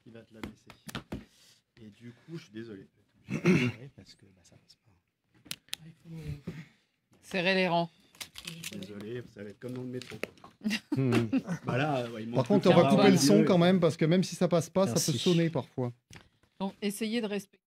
qui va te la baisser. Et du coup, je suis désolé. Parce que ça passe pas. Serrer les rangs. Désolé, ça va être comme dans le métro. Bah là, il Par contre, on va couper le son quand même, parce que même si ça passe pas, ça Merci. peut sonner parfois. Donc, essayez de respecter.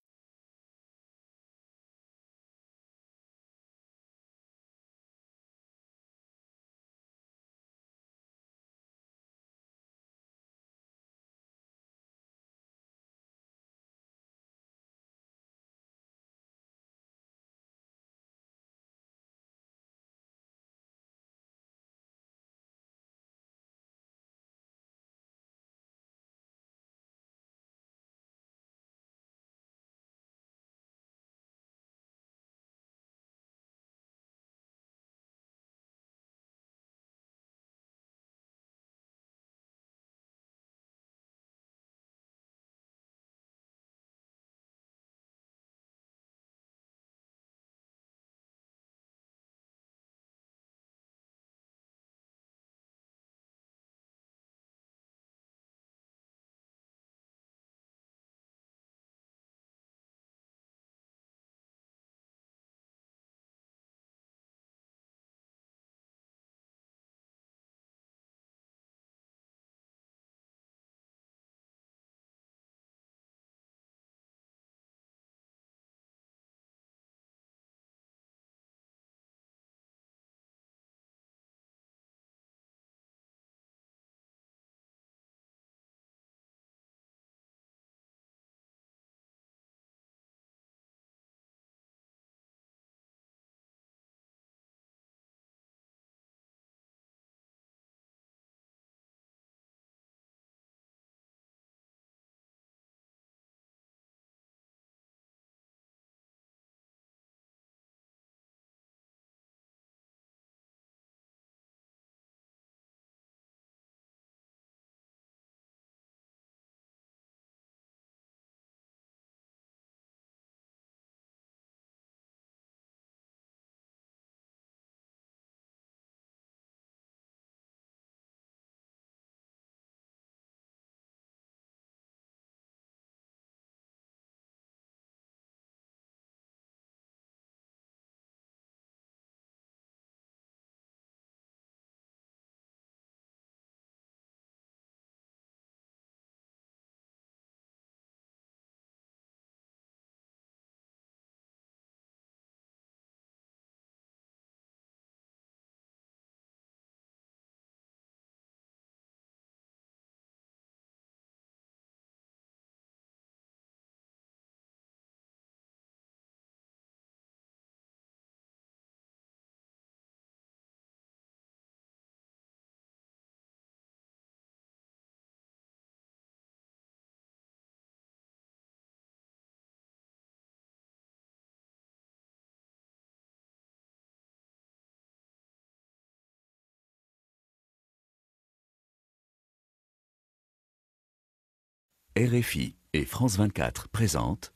RFI et France 24 présentent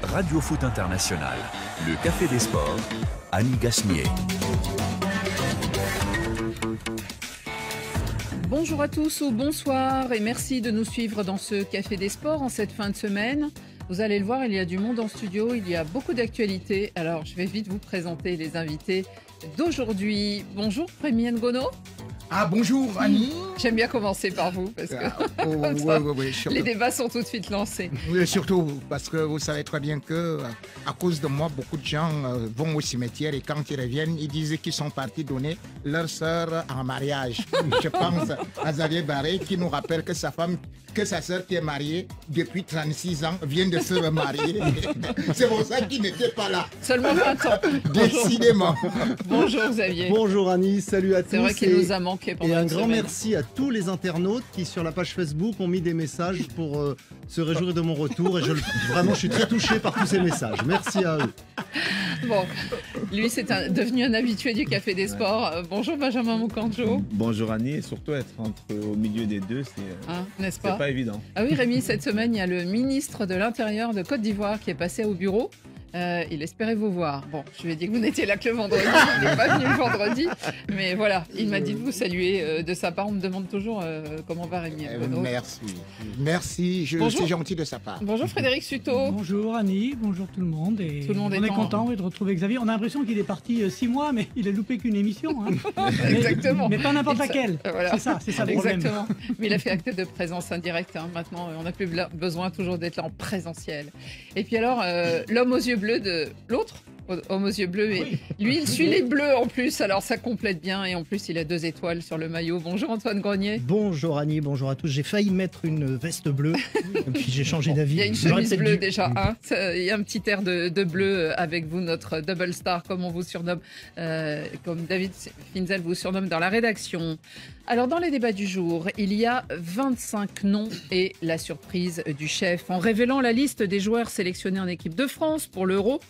Radio Foot International, le Café des Sports, Annie Gasnier. Bonjour à tous ou bonsoir et merci de nous suivre dans ce Café des Sports en cette fin de semaine. Vous allez le voir, il y a du monde en studio, il y a beaucoup d'actualités. Alors, je vais vite vous présenter les invités d'aujourd'hui. Bonjour, Rémi Ngono. Ah, bonjour, Annie. J'aime bien commencer par vous, parce que les débats sont tout de suite lancés. Oui, surtout parce que vous savez très bien que, à cause de moi, beaucoup de gens vont au cimetière et quand ils reviennent, ils disent qu'ils sont partis donner leur sœur en mariage. Je pense à Xavier Barré qui nous rappelle que sa sœur qui est mariée depuis 36 ans vient de se remarier. C'est pour ça qu'il n'était pas là. Seulement 20 ans. Décidément. Bonjour Xavier. Bonjour Annie, salut à tous. C'est vrai qu'il nous a manqué pendant Et un une grand semaine. merci à tous les internautes qui sur la page Facebook ont mis des messages pour se réjouir de mon retour. Et vraiment, je suis très touché par tous ces messages. Merci à eux. Bon, lui c'est devenu un habitué du Café des Sports. Bonjour Benjamin Moukanjo. Bonjour Annie, et surtout être au milieu des deux, N'est-ce c'est pas évident. Ah oui Rémi, cette semaine il y a le ministre de l'Intérieur de Côte d'Ivoire qui est passé au bureau. Il espérait vous voir. Bon, je lui ai dit que vous n'étiez là que le vendredi. Il n'est pas venu le vendredi. Mais voilà, il m'a dit de vous saluer de sa part. On me demande toujours comment va Rémi. Merci. Merci, c'est gentil de sa part. Bonjour Frédéric Suto. Bonjour Annie, bonjour tout le monde. Et tout le monde on est content de retrouver Xavier. On a l'impression qu'il est parti 6 mois, mais il a loupé qu'une émission. Hein. Exactement. Mais pas n'importe laquelle. Voilà. C'est ça le problème. Exactement. Mais il a fait acte de présence indirecte. Hein. Maintenant, on n'a plus besoin toujours d'être là en présentiel. Et puis alors, l'homme aux yeux bleus de l'autre homme aux yeux bleus. Et lui, il suit les bleus en plus, alors ça complète bien. Et en plus, il a 2 étoiles sur le maillot. Bonjour Antoine Grenier. Bonjour Annie, bonjour à tous. J'ai failli mettre une veste bleue, et puis j'ai changé d'avis. Il y a une chemise bleue déjà. Hein. Il y a un petit air de bleu avec vous, notre double star, comme on vous surnomme, comme David Finzel vous surnomme dans la rédaction. Alors, dans les débats du jour, il y a 25 noms et la surprise du chef. En révélant la liste des joueurs sélectionnés en équipe de France pour l'Euro,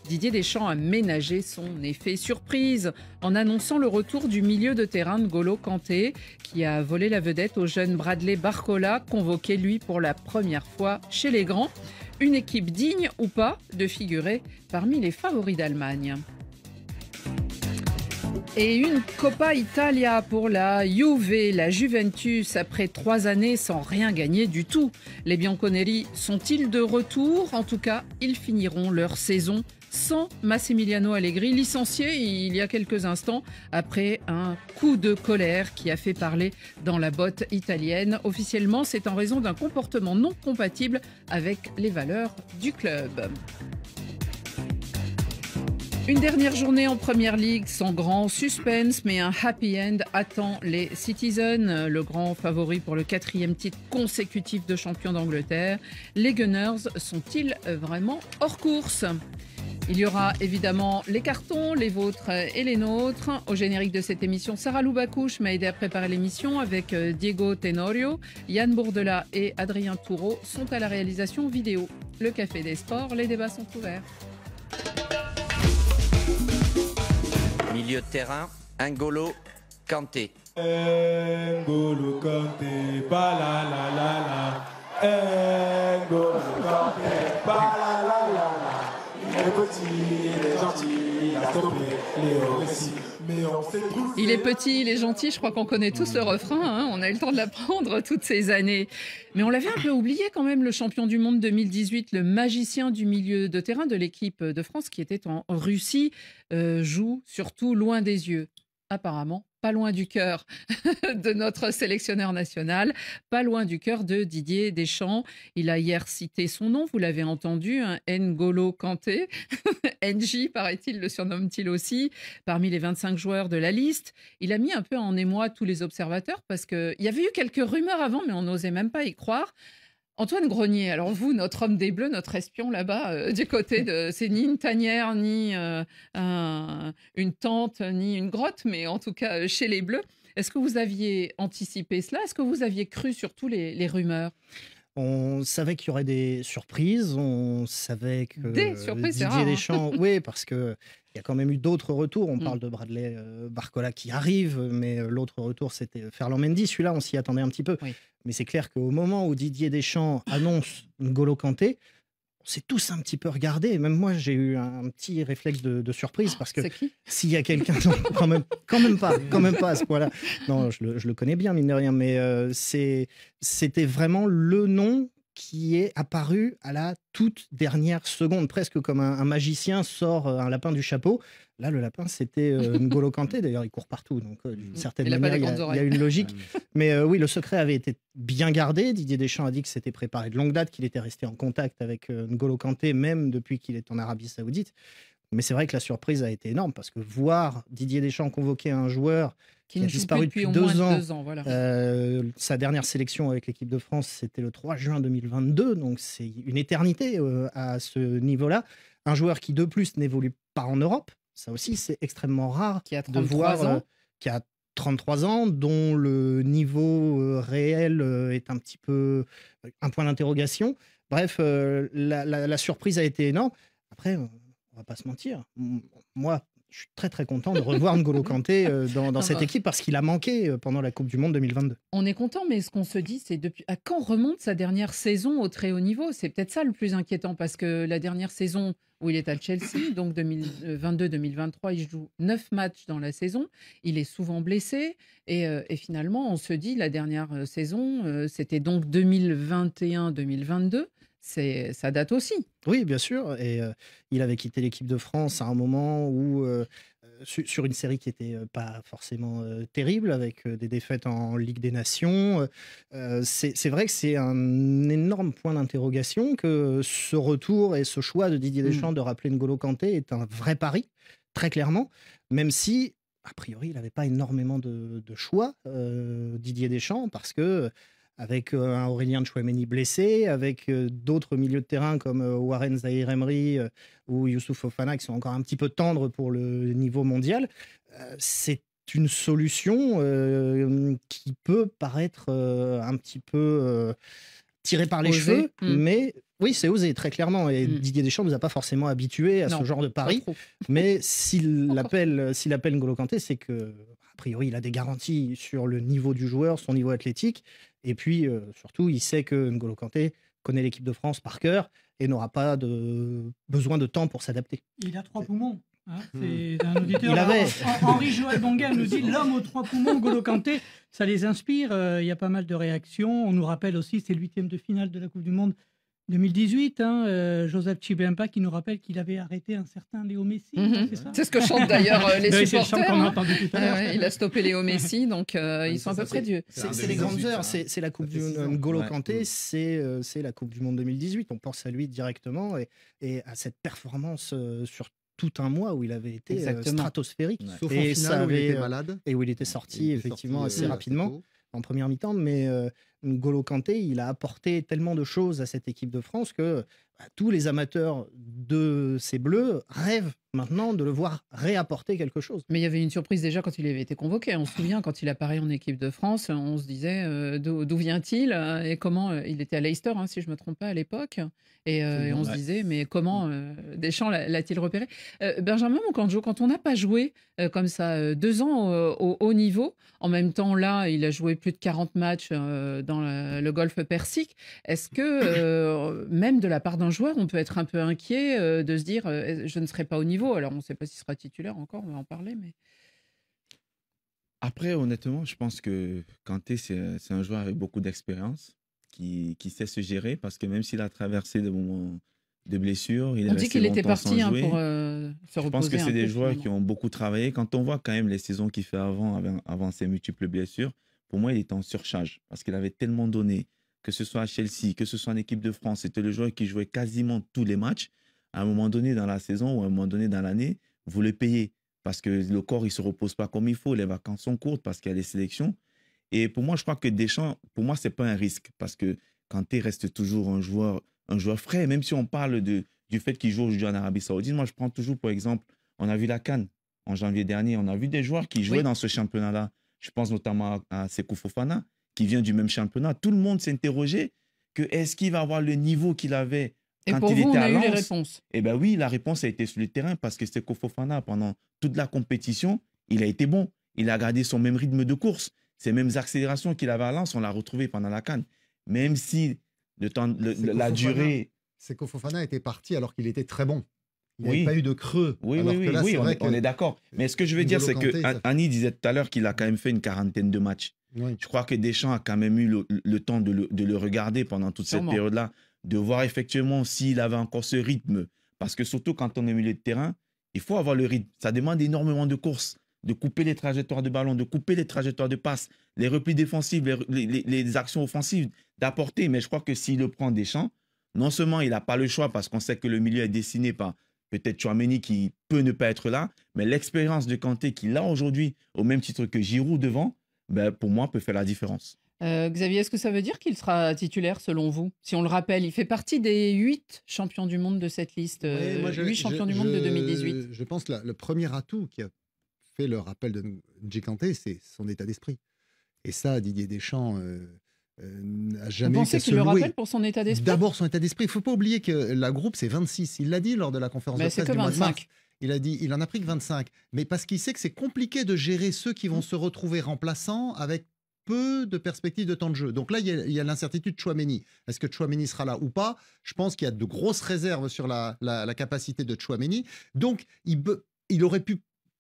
Didier Deschamps a ménagé son effet surprise en annonçant le retour du milieu de terrain N'Golo Kanté, qui a volé la vedette au jeune Bradley Barcola, convoqué lui pour la première fois chez les grands. Une équipe digne ou pas de figurer parmi les favoris d'Allemagne. Et une Coppa Italia pour la Juve, la Juventus, après 3 années sans rien gagner du tout. Les Bianconeri sont-ils de retour? En tout cas, ils finiront leur saison sans Massimiliano Allegri, licencié il y a quelques instants après un coup de colère qui a fait parler dans la botte italienne. Officiellement, c'est en raison d'un comportement non compatible avec les valeurs du club. Une dernière journée en Première Ligue sans grand suspense, mais un happy end attend les Citizens, le grand favori pour le 4e titre consécutif de champion d'Angleterre. Les Gunners sont-ils vraiment hors course ? Il y aura évidemment les cartons, les vôtres et les nôtres. Au générique de cette émission, Sarah Loubacouche m'a aidé à préparer l'émission avec Diego Tenorio, Yann Bourdela et Adrien Toureau sont à la réalisation vidéo. Le Café des Sports, les débats sont ouverts. Milieu de terrain, N'Golo Kanté. N'Golo Kanté, ba la la la la. N'Golo Kanté, ba la la la la. Il est petit, il est gentil, il a stoppé Léo Messi. Mais on fait tout. Il est petit, il est gentil, je crois qu'on connaît tous le refrain, hein. On a eu le temps de l'apprendre toutes ces années. Mais on l'avait un peu oublié quand même, le champion du monde 2018, le magicien du milieu de terrain de l'équipe de France qui était en Russie, joue surtout loin des yeux. Apparemment, pas loin du cœur de notre sélectionneur national, pas loin du cœur de Didier Deschamps. Il a hier cité son nom, vous l'avez entendu, hein, N'Golo Kanté. NJ, paraît-il, le surnomme-t-il aussi, parmi les 25 joueurs de la liste. Il a mis un peu en émoi tous les observateurs parce qu'il y avait eu quelques rumeurs avant, mais on n'osait même pas y croire. Antoine Grenier, alors vous, notre homme des Bleus, notre espion là-bas, du côté de... C'est ni une tanière, ni une tente, ni une grotte, mais en tout cas chez les Bleus. Est-ce que vous aviez anticipé cela? Est-ce que vous aviez cru surtout les rumeurs? On savait qu'il y aurait des surprises, on savait que des surprises, Didier c'est rare, Deschamps, oui, parce que il y a quand même eu d'autres retours. On parle de Bradley Barcola qui arrive, mais l'autre retour c'était Ferland Mendy. Celui-là, on s'y attendait un petit peu. Oui. Mais c'est clair qu'au moment où Didier Deschamps annonce N'Golo Kanté, on s'est tous un petit peu regardés. Même moi, j'ai eu un petit réflexe de surprise parce que s'il y a quelqu'un, quand même pas à ce point-là. Non, je le connais bien, mine de rien, mais c'était vraiment le nom qui est apparu à la toute dernière seconde, presque comme un magicien sort un lapin du chapeau. Là, le lapin, c'était N'Golo Kanté. D'ailleurs, il court partout, donc d'une certaine manière, il y a une logique. Mais oui, le secret avait été bien gardé. Didier Deschamps a dit que c'était préparé de longue date, qu'il était resté en contact avec N'Golo Kanté, même depuis qu'il est en Arabie Saoudite. Mais c'est vrai que la surprise a été énorme, parce que voir Didier Deschamps convoquer un joueur qui a disparu depuis 2 ans, voilà. Sa dernière sélection avec l'équipe de France, c'était le 3 juin 2022, donc c'est une éternité à ce niveau-là. Un joueur qui, de plus, n'évolue pas en Europe. Ça aussi, c'est extrêmement rare de voir qui a 33 ans, dont le niveau réel est un petit peu un point d'interrogation. Bref, la surprise a été énorme. Après, on va pas se mentir. Moi, je suis très très content de revoir N'Golo Kanté dans cette équipe parce qu'il a manqué pendant la Coupe du Monde 2022. On est content, mais ce qu'on se dit, c'est à quand remonte sa dernière saison au très haut niveau? C'est peut-être ça le plus inquiétant, parce que la dernière saison où il est à Chelsea, donc 2022-2023, il joue 9 matchs dans la saison, il est souvent blessé, et finalement, on se dit, la dernière saison, c'était donc 2021-2022, ça date aussi. Oui, bien sûr. Et il avait quitté l'équipe de France à un moment où, sur une série qui n'était pas forcément terrible, avec des défaites en Ligue des Nations. C'est vrai que c'est un énorme point d'interrogation que ce retour et ce choix de Didier Deschamps de rappeler N'Golo Kanté est un vrai pari, très clairement, même si, a priori, il n'avait pas énormément de choix, Didier Deschamps, parce que avec un Aurélien Tchouaméni blessé, avec d'autres milieux de terrain comme Warren Zaïre-Emery ou Youssouf Fofana qui sont encore un petit peu tendres pour le niveau mondial, c'est une solution qui peut paraître un petit peu tirée par les cheveux, mais oui, c'est osé, très clairement. Et Didier Deschamps ne nous a pas forcément habitués à ce genre de pari. Mais s'il appelle N'Golo Kanté, c'est que, a priori, il a des garanties sur le niveau du joueur, son niveau athlétique. Et puis, surtout, il sait que N'Golo Kanté connaît l'équipe de France par cœur et n'aura pas besoin de temps pour s'adapter. Il a 3 poumons. C'est un auditeur. Il avait. Henri-Joël Bonguin nous dit l'homme aux 3 poumons, N'Golo Kanté. Ça les inspire. Il y a pas mal de réactions. On nous rappelle aussi, c'est le 8e de finale de la Coupe du Monde 2018, Joseph Chibempa qui nous rappelle qu'il avait arrêté un certain Léo Messi. C'est ce que chantent d'ailleurs les supporters. Qu'on a entendu tout à l'heure. Il a stoppé Léo Messi, donc ils sont à peu près Dieu. C'est les grandes heures, c'est la Coupe du Monde. N'Golo Kanté, c'est la Coupe du Monde 2018. On pense à lui directement et à cette performance sur tout un mois où il avait été stratosphérique. Sauf en finale où il était malade. Et où il était sorti effectivement assez rapidement en première mi-temps, mais N'Golo Kanté, il a apporté tellement de choses à cette équipe de France que tous les amateurs de ces Bleus rêvent maintenant de le voir réapporter quelque chose. Mais il y avait une surprise déjà quand il avait été convoqué. On se souvient, quand il apparaît en équipe de France, on se disait d'où vient-il et comment il était à Leicester, si je ne me trompe pas, à l'époque. Et on se disait, mais comment Deschamps l'a-t-il repéré? Benjamin Moukandjo, quand on n'a pas joué comme ça 2 ans au haut niveau, en même temps, là, il a joué plus de 40 matchs dans le golfe Persique. Est-ce que, même de la part d'un joueur, on peut être un peu inquiet de se dire, je ne serai pas au niveau? Alors, on ne sait pas s'il sera titulaire encore, on va en parler. Mais... Après, honnêtement, je pense que Kanté, c'est un joueur avec beaucoup d'expérience qui sait se gérer, parce que même s'il a traversé des moments de blessures, il est resté longtemps sans jouer. On dit qu'il était parti pour se reposer. Je pense que c'est des joueurs qui ont beaucoup travaillé. Quand on voit quand même les saisons qu'il fait avant ses multiples blessures, pour moi, il était en surcharge parce qu'il avait tellement donné, que ce soit à Chelsea, que ce soit en équipe de France. C'était le joueur qui jouait quasiment tous les matchs. À un moment donné dans la saison ou à un moment donné dans l'année, vous le payez parce que le corps, il ne se repose pas comme il faut. Les vacances sont courtes parce qu'il y a les sélections. Et pour moi, je crois que Deschamps, pour moi, ce n'est pas un risque parce que Kanté reste toujours un joueur frais. Même si on parle du fait qu'il joue aujourd'hui en Arabie Saoudite, moi, je prends toujours, pour exemple, on a vu la CAN en janvier dernier. On a vu des joueurs qui jouaient dans ce championnat-là. Je pense notamment à Sékou Fofana, qui vient du même championnat. Tout le monde s'est interrogé que est-ce qu'il va avoir le niveau qu'il avait quand il était à Lens. Et pour vous, on a eu les réponses. Eh bien oui, la réponse a été sur le terrain parce que Sékou Fofana, pendant toute la compétition, il a été bon. Il a gardé son même rythme de course. Ces mêmes accélérations qu'il avait à Lens, on l'a retrouvé pendant la CAN. Même si la durée... Sékou Fofana était parti alors qu'il était très bon. Il n'y avait pas eu de creux. Oui, on est d'accord. Mais ce que je veux dire, c'est que Annie disait tout à l'heure qu'il a quand même fait une 40aine de matchs. Oui. Je crois que Deschamps a quand même eu le temps de le regarder pendant toute cette période-là, de voir effectivement s'il avait encore ce rythme. Parce que surtout quand on est au milieu de terrain, il faut avoir le rythme. Ça demande énormément de courses, de couper les trajectoires de ballon, de couper les trajectoires de passe, les replis défensifs, les actions offensives, d'apporter. Mais je crois que s'il le prend Deschamps, non seulement il n'a pas le choix parce qu'on sait que le milieu est dessiné par peut-être Tchouaméni qui peut ne pas être là, mais l'expérience de Kanté qu'il a aujourd'hui, au même titre que Giroud devant, pour moi, peut faire la différence. Xavier, est-ce que ça veut dire qu'il sera titulaire selon vous? Si on le rappelle, il fait partie des 8 champions du monde de cette liste, 8 champions du monde de 2018. Je pense que le premier atout qui a fait le rappel de N'Golo Kanté, c'est son état d'esprit. Et ça, Didier Deschamps n'a jamais Vous pensez qu'il le rappelle pour son état d'esprit? D'abord son état d'esprit. Il ne faut pas oublier que la groupe, c'est 26. Il l'a dit lors de la conférence de presse du mois de mars. il a dit il en a pris que 25. Mais parce qu'il sait que c'est compliqué de gérer ceux qui vont se retrouver remplaçants avec peu de perspectives de temps de jeu. Donc là, il y a l'incertitude de Tchouaméni. Est-ce que Tchouaméni sera là ou pas? Je pense qu'il y a de grosses réserves sur la capacité de Tchouaméni. Donc, il aurait pu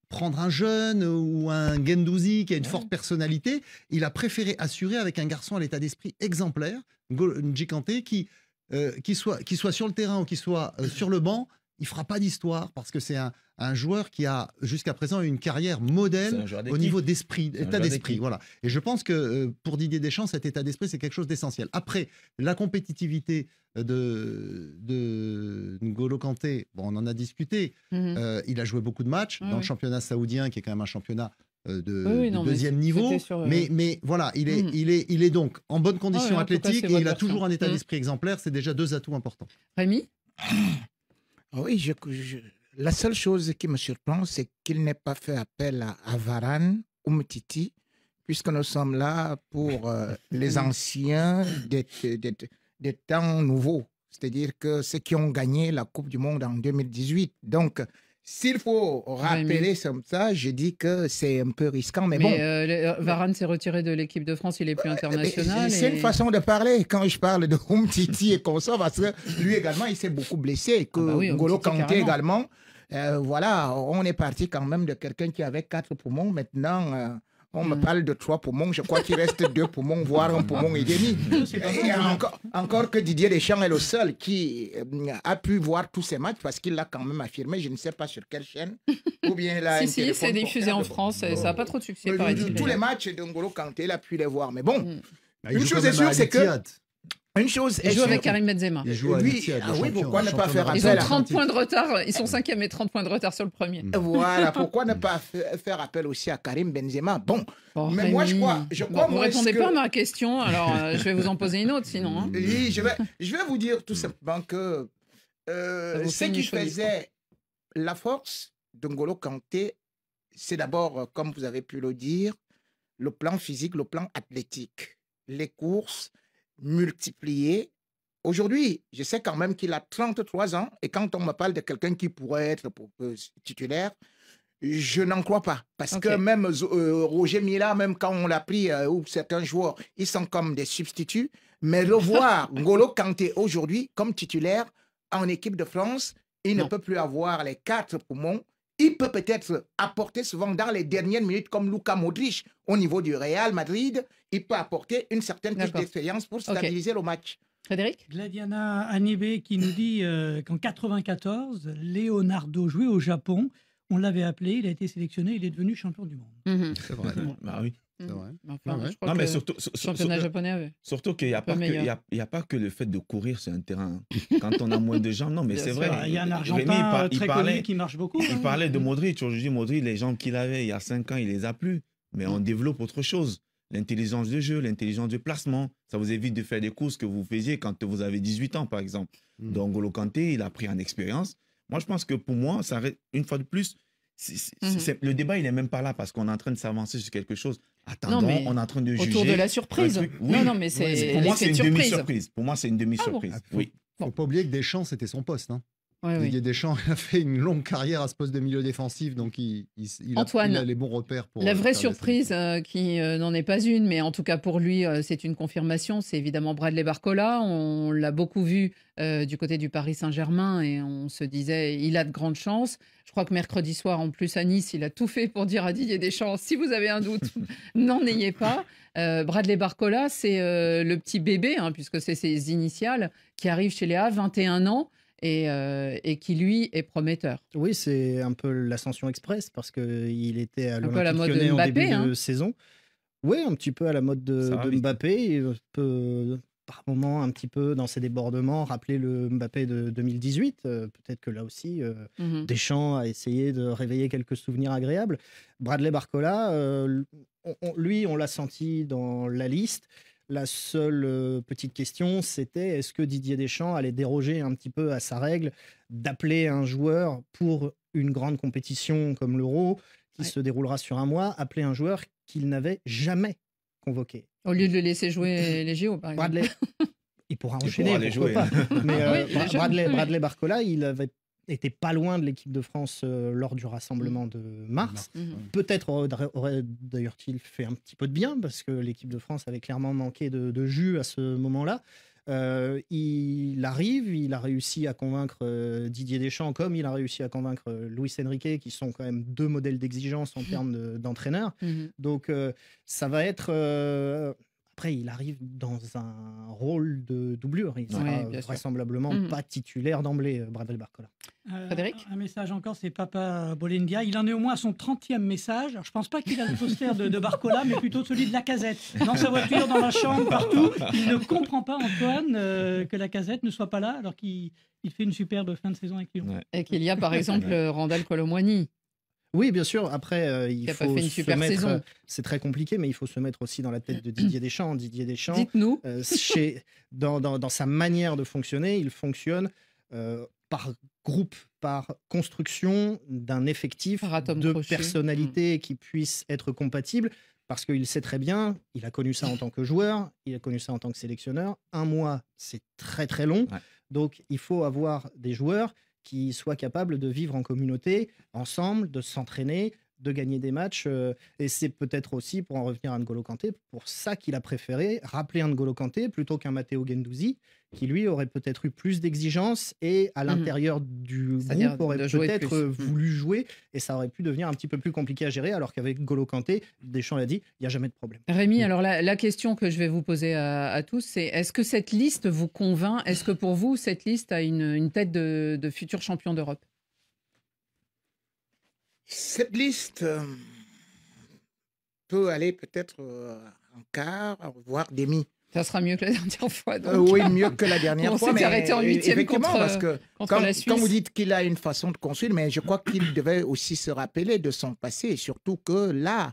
prendre un jeune ou un Guendouzi qui a une forte personnalité. Il a préféré assurer avec un garçon à l'état d'esprit exemplaire, N'Golo Kanté, qui soit sur le terrain ou qui soit sur le banc, il ne fera pas d'histoire parce que c'est un joueur qui a jusqu'à présent eu une carrière modèle au niveau d'esprit, état d'esprit. Voilà. Et je pense que pour Didier Deschamps, cet état d'esprit, c'est quelque chose d'essentiel. Après, la compétitivité de N'Golo Kanté, bon, on en a discuté. Il a joué beaucoup de matchs dans le championnat saoudien, qui est quand même un championnat de deuxième niveau. Mais voilà, il est donc en bonne condition athlétique et il a toujours un état d'esprit exemplaire. C'est déjà 2 atouts importants. Rémi? Oui, la seule chose qui me surprend, c'est qu'il n'ait pas fait appel à Varane ou Umtiti, puisque nous sommes là pour les anciens des temps nouveaux, c'est-à-dire que ceux qui ont gagné la Coupe du Monde en 2018. Donc, s'il faut rappeler ça, je dis que c'est un peu risquant, mais bon. Varane s'est retiré de l'équipe de France, il est plus international. C'est une façon de parler. Quand je parle de Umtiti et consorts, parce que lui également, il s'est beaucoup blessé, que N'Golo Kanté également. Voilà, on est parti quand même de quelqu'un qui avait 4 poumons. Maintenant, on me parle de 3 poumons. Je crois qu'il reste 2 poumons, voire 1 poumon et demi. Et encore que Didier Deschamps est le seul qui a pu voir tous ces matchs parce qu'il l'a quand même affirmé. Je ne sais pas sur quelle chaîne. Ou bien là. Si, c'est diffusé en France. Ça n'a pas trop de succès. Tous les matchs de N'Golo Kanté, il a pu les voir. Mais bon, une chose est sûre, c'est que. Une chose il joue avec Karim Benzema. Oui, pourquoi ne pas faire appel? Ils ont 30 points de retard. Ils sont 5e et 30 points de retard sur le premier. Voilà, pourquoi ne pas faire appel aussi à Karim Benzema? Bon, mais moi, je crois vous ne répondez pas à ma question, alors je vais vous en poser une autre sinon. Hein. Oui, je vais vous dire tout simplement que ce qui faisait la force de N'Golo Kanté, c'est d'abord, comme vous avez pu le dire, le plan physique, le plan athlétique, les courses multiplié. Aujourd'hui, je sais quand même qu'il a 33 ans et quand on me parle de quelqu'un qui pourrait être titulaire, je n'en crois pas. Parce que même Roger Mila, même quand on l'a pris, ou certains joueurs, ils sont comme des substituts. Mais revoir N'Golo Kanté aujourd'hui comme titulaire en équipe de France, il ne peut plus avoir les 4 poumons. Il peut peut-être apporter souvent dans les dernières minutes, comme Luka Modric au niveau du Real Madrid, il peut apporter une certaine touche d'expérience pour stabiliser le match. Frédéric? Gladiana Anibé qui nous dit qu'en 1994, Leonardo jouait au Japon. On l'avait appelé, il a été sélectionné, il est devenu champion du monde. C'est vrai. Bah oui. C'est vrai. Enfin, je crois que surtout, championnat japonais. Surtout qu'il n'y a pas que le fait de courir sur un terrain. Quand on a moins de jambes, non, mais c'est vrai. Il y a un Argentin très connu qui marche beaucoup. Il parlait de Modric. Aujourd'hui, Modric, les jambes qu'il avait il y a 5 ans, il les a plus. Mais on développe autre chose. L'intelligence de jeu, l'intelligence de placement. Ça vous évite de faire des courses que vous faisiez quand vous avez 18 ans, par exemple. Donc, N'Golo Kanté, il a pris en expérience. Moi, je pense que pour moi, ça reste, une fois de plus, le débat, il n'est même pas là parce qu'on est en train de s'avancer sur quelque chose. Attendons, on est en train de juger. Autour de la surprise. Non, mais c'est pour moi, c'est une demi-surprise. Pour moi, c'est une demi-surprise. Il ne faut pas oublier que Deschamps, c'était son poste. Hein. Didier Deschamps a fait une longue carrière à ce poste de milieu défensif, donc il a les bons repères pour. La vraie surprise, qui n'en est pas une, mais en tout cas pour lui, c'est une confirmation, c'est évidemment Bradley Barcola. On l'a beaucoup vu du côté du Paris Saint-Germain et on se disait, il a de grandes chances. Je crois que mercredi soir, en plus à Nice, il a tout fait pour dire à Didier Deschamps, si vous avez un doute, n'en ayez pas. Bradley Barcola, c'est le petit bébé, puisque c'est ses initiales, qui arrive chez Léa, 21 ans. Et qui, lui, est prometteur. Oui, c'est un peu l'ascension express parce qu'il était à l'Olympique Lyonnais en début de saison. Oui, un petit peu à la mode de Mbappé. Il peut, par moments, un petit peu, dans ses débordements, rappeler le Mbappé de 2018. Peut-être que là aussi, Deschamps a essayé de réveiller quelques souvenirs agréables. Bradley Barcola, lui, on l'a senti dans la liste. La seule petite question, c'était est-ce que Didier Deschamps allait déroger un petit peu à sa règle d'appeler un joueur pour une grande compétition comme l'Euro, qui se déroulera sur un mois, appeler un joueur qu'il n'avait jamais convoqué. Au lieu de le laisser jouer les JO, par exemple. Il pourra enchaîner, pourquoi pas. Mais Bradley Barcola, il avait était pas loin de l'équipe de France lors du rassemblement de mars. Peut-être aurait d'ailleurs-il fait un petit peu de bien, parce que l'équipe de France avait clairement manqué de jus à ce moment-là. Il arrive, il a réussi à convaincre Didier Deschamps, comme il a réussi à convaincre Luis Enrique, qui sont quand même deux modèles d'exigence en termes d'entraîneur. Donc ça va être... Après, il arrive dans un rôle de doublure. Il sera vraisemblablement pas titulaire d'emblée, Bradley Barcola. Frédéric ? Un message encore, c'est Papa Bolendia. Il en est au moins à son 30e message. Alors, je ne pense pas qu'il a le poster de Barcola, mais plutôt celui de Lacazette. Dans sa voiture, dans la chambre, partout. Il ne comprend pas, Antoine, que Lacazette ne soit pas là, alors qu'il fait une superbe fin de saison avec Lyon. Et qu'il y a, par exemple, Randal Colomwani. Oui, bien sûr. Après, il faut une super se mettre. Saison. C'est très compliqué, mais il faut se mettre aussi dans la tête de Didier Deschamps. Didier Deschamps, dites-nous. Dans sa manière de fonctionner, il fonctionne par groupe, par construction d'un effectif de personnalités qui puissent être compatibles. Parce qu'il sait très bien, il a connu ça en tant que joueur, il a connu ça en tant que sélectionneur. Un mois, c'est très très long. Donc, il faut avoir des joueurs qui soient capables de vivre en communauté, ensemble, de s'entraîner, de gagner des matchs. Et c'est peut-être aussi, pour en revenir à N'Golo Kanté, pour ça qu'il a préféré rappeler un N'Golo Kanté plutôt qu'un Matteo Guendouzi, qui lui aurait peut-être eu plus d'exigences et à l'intérieur du groupe aurait peut-être voulu jouer, et ça aurait pu devenir un petit peu plus compliqué à gérer, alors qu'avec N'Golo Kanté, Deschamps l'a dit, il n'y a jamais de problème. Rémi, alors la question que je vais vous poser à tous, c'est est-ce que cette liste vous convainc ? Est-ce que pour vous, cette liste a une tête de futur champion d'Europe ? Cette liste peut aller peut-être en quart, voire demi. Ça sera mieux que la dernière fois. Donc. Oui, mieux que la dernière fois. On s'est arrêté en 8e parce que la Suisse. Quand vous dites qu'il a une façon de construire, mais je crois qu'il devait aussi se rappeler de son passé, et surtout que là,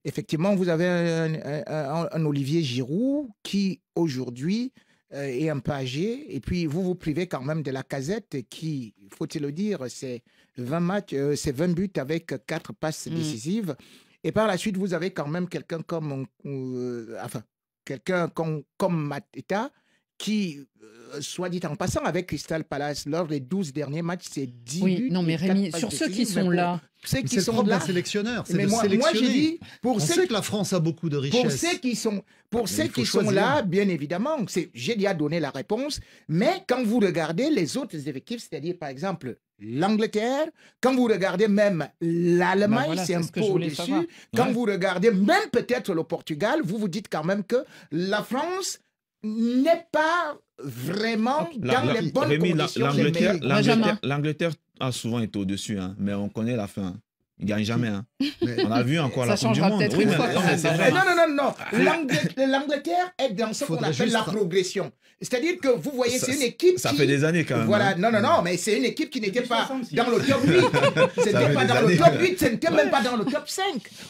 effectivement, vous avez un Olivier Giroud qui, aujourd'hui, est un peu âgé, et puis vous vous privez quand même de Lacazette qui, faut-il le dire, c'est 20 matchs, c'est 20 buts avec 4 passes décisives. Et par la suite, vous avez quand même quelqu'un comme Mateta qui, soit dit en passant, avec Crystal Palace, lors des 12 derniers matchs, c'est 10 buts. Non, mais Rémi, sur ceux qui sont là... C'est le propre d'un sélectionneur, c'est de sélectionner. Moi, j'ai dit... On sait que la France a beaucoup de richesses. Pour ceux qui sont là, bien évidemment, j'ai déjà donné la réponse, mais quand vous regardez les autres effectifs, c'est-à-dire, par exemple, l'Angleterre, quand vous regardez même l'Allemagne, c'est un peu au-dessus. Quand vous regardez même peut-être le Portugal, vous vous dites quand même que la France n'est pas vraiment dans les bonnes conditions. L'Angleterre a souvent été au-dessus, hein, mais on connaît la fin. Il ne gagne jamais. Hein. On a vu encore la Coupe du Monde. Oui, non. L'Angleterre est dans ce qu'on appelle la progression. C'est-à-dire que vous voyez, c'est une équipe Ça fait des années quand même. Voilà, non, mais c'est une équipe qui n'était pas dans le top 8. C'était pas dans le top 8, ce n'était même pas dans le top 5.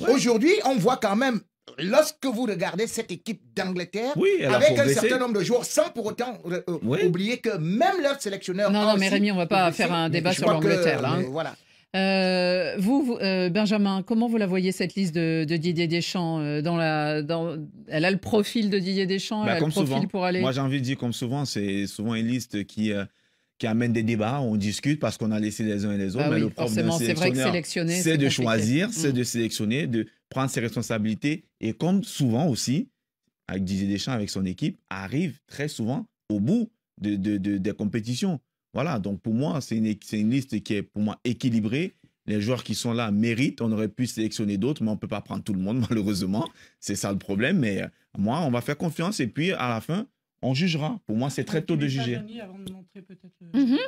Aujourd'hui, on voit quand même, lorsque vous regardez cette équipe d'Angleterre, avec un certain nombre de joueurs, sans pour autant oublier que même leur sélectionneur... Non, mais Rémi, on ne va pas faire un débat sur l'Angleterre, là. Voilà. Vous, Benjamin, comment vous la voyez cette liste de Didier Deschamps elle a le profil de Didier Deschamps, elle a le profil souvent, pour aller... Moi, j'ai envie de dire, comme souvent, c'est souvent une liste qui amène des débats, on discute parce qu'on a laissé les uns et les autres. Mais le problème d'un sélectionneur, c'est de choisir, c'est de sélectionner, de prendre ses responsabilités. Et comme souvent aussi, avec Didier Deschamps, avec son équipe, arrive très souvent au bout des compétitions. Voilà, donc pour moi, c'est une liste qui est pour moi équilibrée. Les joueurs qui sont là méritent. On aurait pu sélectionner d'autres, mais on ne peut pas prendre tout le monde, malheureusement. C'est ça le problème. Mais moi, on va faire confiance et puis à la fin, on jugera. Pour moi, c'est très tôt de juger. Avant de montrer peut-être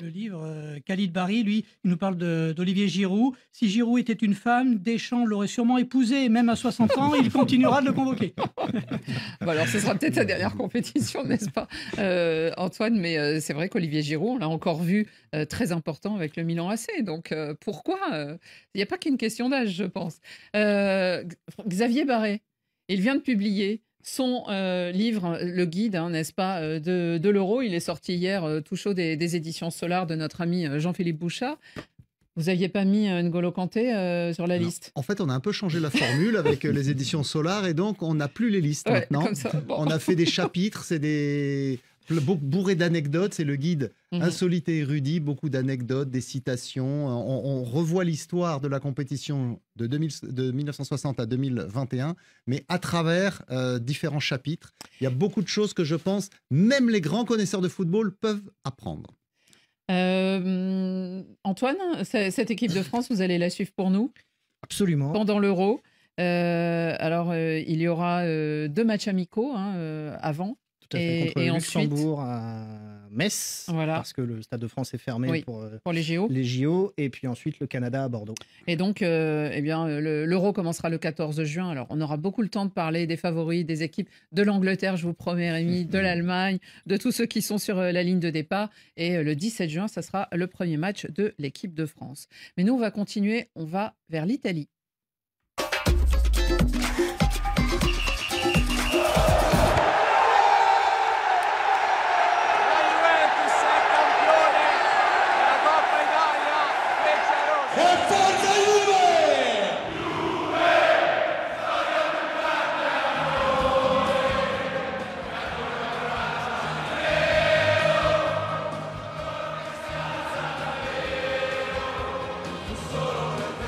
le livre, Khalid Barry, lui, il nous parle d'Olivier Giroud. Si Giroud était une femme, Deschamps l'aurait sûrement épousé. Et même à 60 ans, il continuera de le convoquer. Bon, alors, ce sera peut-être sa dernière compétition, n'est-ce pas, Antoine? Mais c'est vrai qu'Olivier Giroud, on l'a encore vu très important avec le Milan AC. Donc, pourquoi il n'y a pas qu'une question d'âge, je pense. Xavier Barret, il vient de publier son livre, le guide, n'est-ce pas, de l'Euro. Il est sorti hier, tout chaud, des éditions Solar de notre ami Jean-Philippe Bouchard. Vous n'aviez pas mis N'Golo Kanté sur la liste? En fait, on a un peu changé la formule avec les éditions Solar et donc on n'a plus les listes maintenant. Ça, bon. On a fait des chapitres, c'est des... bourré d'anecdotes. C'est le guide insolite et érudit, beaucoup d'anecdotes, des citations. On revoit l'histoire de la compétition de 1960 à 2021, mais à travers différents chapitres. Il y a beaucoup de choses que je pense, même les grands connaisseurs de football peuvent apprendre. Antoine, cette équipe de France, vous allez la suivre pour nous? Absolument. Pendant l'Euro. Il y aura 2 matchs amicaux avant. Tout à fait, contre Luxembourg ensuite... à Metz, voilà. parce que le Stade de France est fermé pour les JO. Les JO, et puis ensuite le Canada à Bordeaux. Et donc, l'Euro commencera le 14 juin. Alors, on aura beaucoup le temps de parler des favoris, des équipes de l'Angleterre, je vous promets, Rémi, de l'Allemagne, de tous ceux qui sont sur la ligne de départ. Et le 17 juin, ça sera le premier match de l'équipe de France. Mais nous, on va continuer. On va vers l'Italie.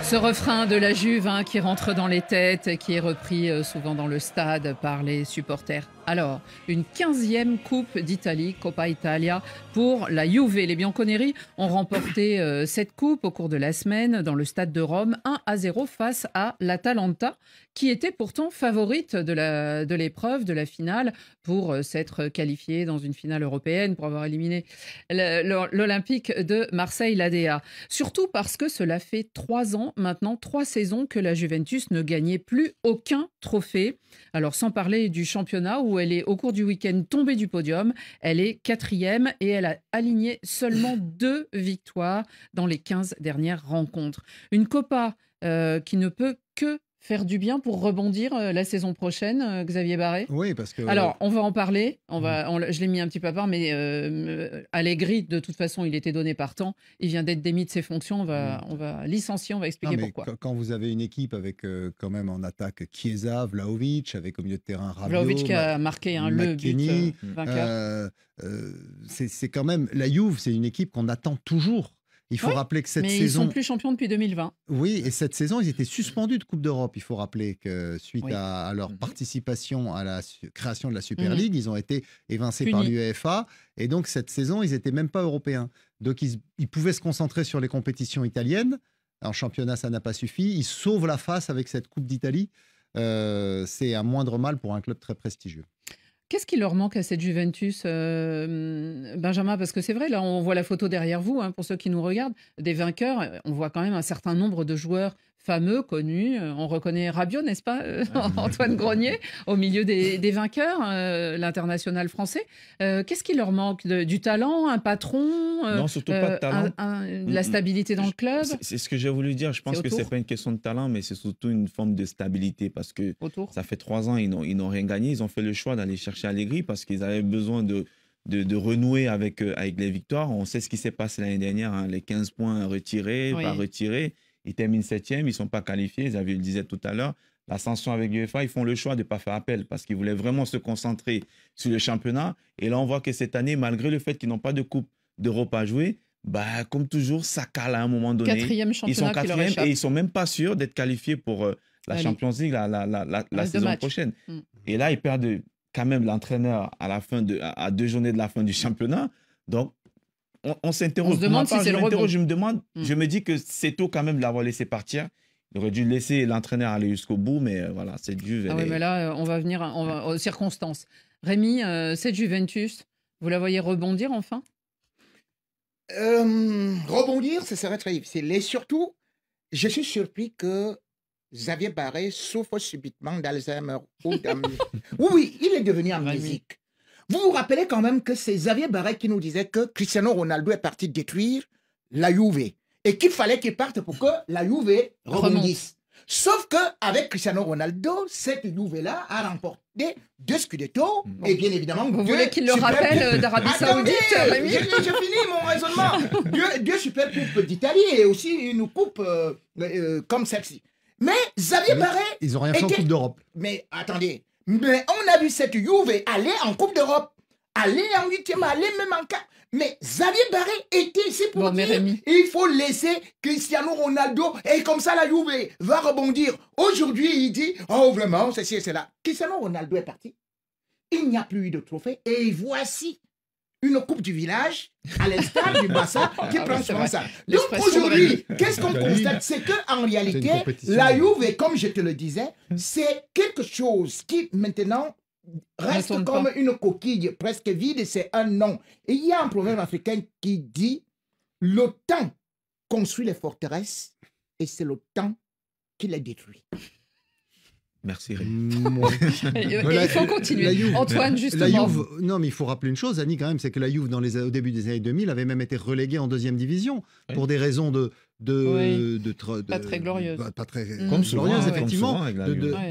Ce refrain de la Juve qui rentre dans les têtes, qui est repris souvent dans le stade par les supporters. Alors, une 15e Coupe d'Italie, Coppa Italia, pour la Juve. Les Bianconeri ont remporté cette coupe au cours de la semaine dans le stade de Rome, 1-0 face à l'Atalanta, qui était pourtant favorite de l'épreuve, de la finale, pour s'être qualifiée dans une finale européenne, pour avoir éliminé l'Olympique de Marseille, l'ADA. Surtout parce que cela fait 3 ans, maintenant 3 saisons, que la Juventus ne gagnait plus aucun trophée. Alors, sans parler du championnat, où elle est, au cours du week-end, tombée du podium. Elle est 4e et elle a aligné seulement 2 victoires dans les 15 dernières rencontres. Une Coppa qui ne peut que faire du bien pour rebondir la saison prochaine, Xavier Barré? Oui, parce que... Alors, on va en parler. Je l'ai mis un petit peu à part, mais Allegri, de toute façon, il était donné partant. Il vient d'être démis de ses fonctions. On va licencier, on va expliquer pourquoi. Quand vous avez une équipe avec quand même en attaque Chiesa, Vlahovic, avec au milieu de terrain Rabiot, Vlahovic qui a marqué le but vainqueur. C'est quand même... La Juve, c'est une équipe qu'on attend toujours. Il faut rappeler que cette saison... Mais ils sont plus champions depuis 2020. Oui, et cette saison, ils étaient suspendus de Coupe d'Europe. Il faut rappeler que suite à leur participation à la création de la Super League, ils ont été évincés par l'UEFA. Et donc, cette saison, ils n'étaient même pas européens. Donc, ils pouvaient se concentrer sur les compétitions italiennes. En championnat, ça n'a pas suffi. Ils sauvent la face avec cette Coupe d'Italie. C'est un moindre mal pour un club très prestigieux. Qu'est-ce qui leur manque à cette Juventus, Benjamin? Parce que c'est vrai, là, on voit la photo derrière vous, pour ceux qui nous regardent, des vainqueurs. On voit quand même un certain nombre de joueurs fameux, connus. On reconnaît Rabiot, n'est-ce pas, Antoine Grenier, au milieu des vainqueurs, l'international français. Qu'est-ce qui leur manque? Du talent, un patron? Non, surtout pas de talent. La stabilité dans le club? C'est ce que j'ai voulu dire. Je pense que ce n'est pas une question de talent, mais c'est surtout une forme de stabilité, parce que ça fait 3 ans, ils n'ont rien gagné. Ils ont fait le choix d'aller chercher Allegri parce qu'ils avaient besoin de renouer avec les victoires. On sait ce qui s'est passé l'année dernière, les 15 points retirés, pas retirés. Ils terminent 7e, ils ne sont pas qualifiés. Xavier le disait tout à l'heure. L'ascension avec l'UEFA, ils font le choix de ne pas faire appel parce qu'ils voulaient vraiment se concentrer sur le championnat. Et là, on voit que cette année, malgré le fait qu'ils n'ont pas de Coupe d'Europe à jouer, comme toujours, ça cale à un moment donné. 4e championnat, ils sont 4e et ils ne sont même pas sûrs d'être qualifiés pour la Champions League la saison prochaine. Et là, ils perdent quand même l'entraîneur à 2 journées de la fin du championnat. Donc, on s'interroge. On se demande si c'est le rebond. Je me dis que c'est tôt quand même de l'avoir laissé partir. Il aurait dû laisser l'entraîneur aller jusqu'au bout, mais voilà, cette Juve... mais là, on va venir aux circonstances. Rémi, cette Juventus, vous la voyez rebondir enfin? Rebondir, ce serait très difficile. Et surtout, je suis surpris que Xavier Barré souffre subitement d'Alzheimer. Oui, il est devenu amnésique. Vous vous rappelez quand même que c'est Xavier Barré qui nous disait que Cristiano Ronaldo est parti détruire la Juve et qu'il fallait qu'il parte pour que la Juve rebondisse. Sauf qu'avec Cristiano Ronaldo, cette Juve-là a remporté 2 Scudetto et bien évidemment... Vous voulez qu'il le rappelle d'Arabie Saoudite, Rémi? Je finis mon raisonnement. 2 super coupes d'Italie et aussi une coupe comme celle-ci. Mais Xavier Barré... Ils n'ont rien fait en Coupe d'Europe. Mais attendez... Mais on a vu cette Juve aller en Coupe d'Europe aller en huitième, aller même en quart. Mais Xavier Barré était ici pour dire Rémi, il faut laisser Cristiano Ronaldo et comme ça la Juve va rebondir. Aujourd'hui, il dit oh vraiment, ceci et cela. Cristiano Ronaldo est parti. Il n'y a plus eu de trophée et voici une coupe du village à l'instar du Barça qui prend souvent ça. Donc aujourd'hui, qu'est-ce qu'on constate? C'est qu'en réalité, la Juve, comme je te le disais, c'est quelque chose qui maintenant reste comme une coquille presque vide, c'est un nom. Et il y a un proverbe africain qui dit le temps construit les forteresses et c'est le temps qui les détruit. Merci Rémi. il faut continuer. Antoine, justement. Non, mais il faut rappeler une chose, Annie, quand même, c'est que la Juve, au début des années 2000, avait même été reléguée en deuxième division pour des raisons pas très glorieuse. Pas très comme glorieuse, effectivement.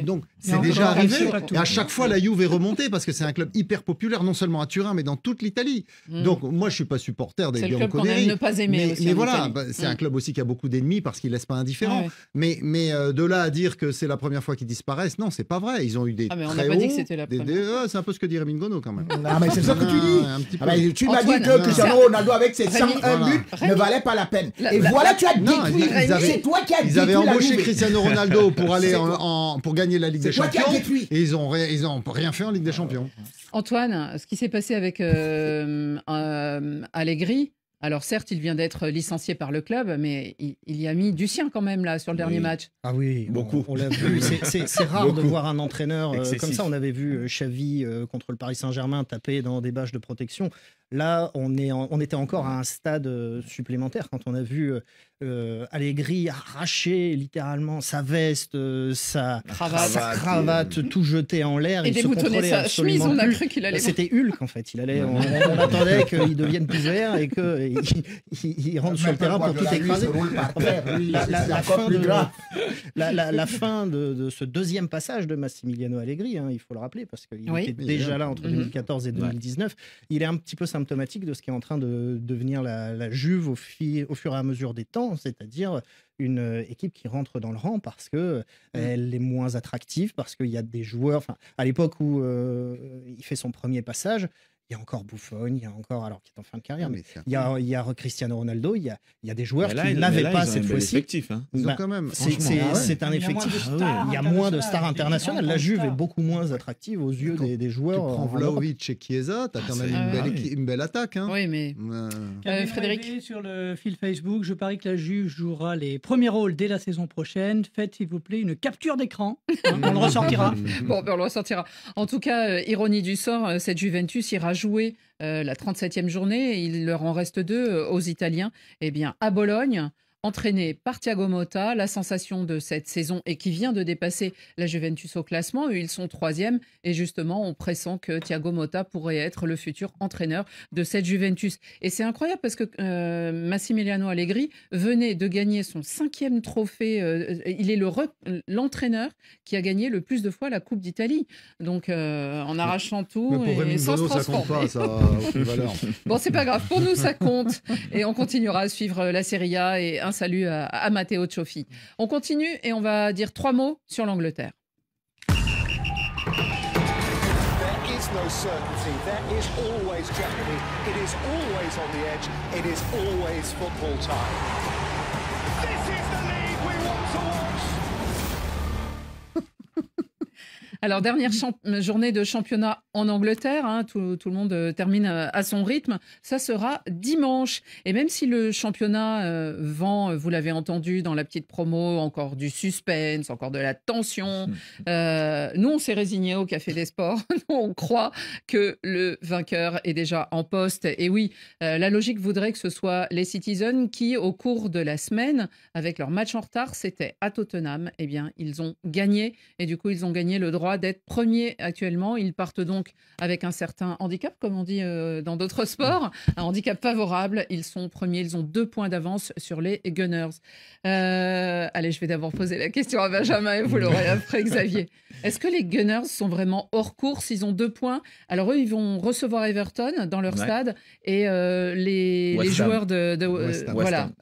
Donc, c'est déjà arrivé. Et à chaque fois, la Juve est remontée parce que c'est un club hyper populaire, non seulement à Turin, mais dans toute l'Italie. Donc, moi, je suis pas supporter des Bianconeri. Ne pas aimer mais voilà, c'est un club aussi qui a beaucoup d'ennemis parce qu'il laisse pas indifférent. Mais de là à dire que c'est la première fois qu'ils disparaissent, non, c'est pas vrai. Ils ont eu des mais on très n'a pas hauts, dit que c'était la première. c'est un peu ce que dit Rémi Ngono quand même. Ah, mais c'est ça que tu dis. Tu m'as dit que Cristiano Ronaldo avec ses 101 buts ne valait pas la peine. Et voilà, tu as détruit. C'est toi qui as détruit. Ils avaient embauché Cristiano Ronaldo pour aller pour gagner la Ligue des Champions. Et ils ont rien fait en Ligue des Champions. Antoine, ce qui s'est passé avec Allegri, alors certes, il vient d'être licencié par le club, mais il y a mis du sien quand même là sur le dernier match. Ah oui, beaucoup. On l'a vu. C'est rare de voir un entraîneur comme ça. On avait vu Xavi contre le Paris Saint-Germain taper dans des bâches de protection. Là, on était encore à un stade supplémentaire quand on a vu Allegri arracher littéralement sa veste, sa cravate, tout jeté en l'air. Et déboutonner sa chemise, on a cru qu'il allait... C'était Hulk, en fait. On attendait qu'il devienne plus vert et qu'il rentre sur le terrain pour tout écraser. La fin de ce deuxième passage de Massimiliano Allegri, il faut le rappeler, parce qu'il était déjà là entre 2014 et 2019, il est un petit peu symptomatique de ce qui est en train de devenir la Juve au fur et à mesure des temps, c'est-à-dire une équipe qui rentre dans le rang parce qu'elle est moins attractive, parce qu'il y a des joueurs... À l'époque où il fait son premier passage, il y a encore Buffon, il y a encore, alors qui est en fin de carrière, mais il y a Cristiano Ronaldo, il y a des joueurs qui n'avaient pas cette fois-ci. Ils ont quand même. C'est un effectif. Il y a moins de stars internationales. La Juve est beaucoup moins attractive aux yeux des joueurs. Tu prends Vlahovic et Chiesa, tu as quand même une belle attaque. Oui, mais. Frédéric, sur le fil Facebook, je parie que la Juve jouera les premiers rôles dès la saison prochaine. Faites, s'il vous plaît, une capture d'écran. On le ressortira. Bon, on le ressortira. En tout cas, ironie du sort, cette Juventus ira jouer la 37e journée. Il leur en reste 2 aux Italiens. Eh bien, à Bologne, entraîné par Thiago Motta, la sensation de cette saison et qui vient de dépasser la Juventus au classement. Ils sont 3e et justement, on pressent que Thiago Motta pourrait être le futur entraîneur de cette Juventus. Et c'est incroyable parce que Massimiliano Allegri venait de gagner son 5e trophée. Il est l'entraîneur qui a gagné le plus de fois la Coupe d'Italie. Donc, en arrachant tout et sans se transformer. Ça compte pas, ça a aucune valeur. Bon, c'est pas grave. Pour nous, ça compte. Et on continuera à suivre la Serie A et un salut à Matteo Cioffi. On continue et on va dire 3 mots sur l'Angleterre. There is no certainty. There is always jeopardy. It is always on the edge. It is always football time. This is the league we want to watch. Alors, dernière journée de championnat en Angleterre, tout le monde termine à son rythme, ça sera dimanche. Et même si le championnat vend, vous l'avez entendu dans la petite promo, encore du suspense, encore de la tension, nous on s'est résignés au Café des Sports, nous on croit que le vainqueur est déjà en poste. Et oui, la logique voudrait que ce soit les Citizens qui, au cours de la semaine, avec leur match en retard, c'était à Tottenham, eh bien ils ont gagné et du coup ils ont gagné le droit d'être premiers actuellement. Ils partent donc avec un certain handicap, comme on dit dans d'autres sports, un handicap favorable. Ils sont premiers, ils ont 2 points d'avance sur les Gunners. Allez, je vais d'abord poser la question à Benjamin et vous l'aurez après, Xavier. Est-ce que les Gunners sont vraiment hors course? Ils ont 2 points. Alors eux, ils vont recevoir Everton dans leur stade et les joueurs de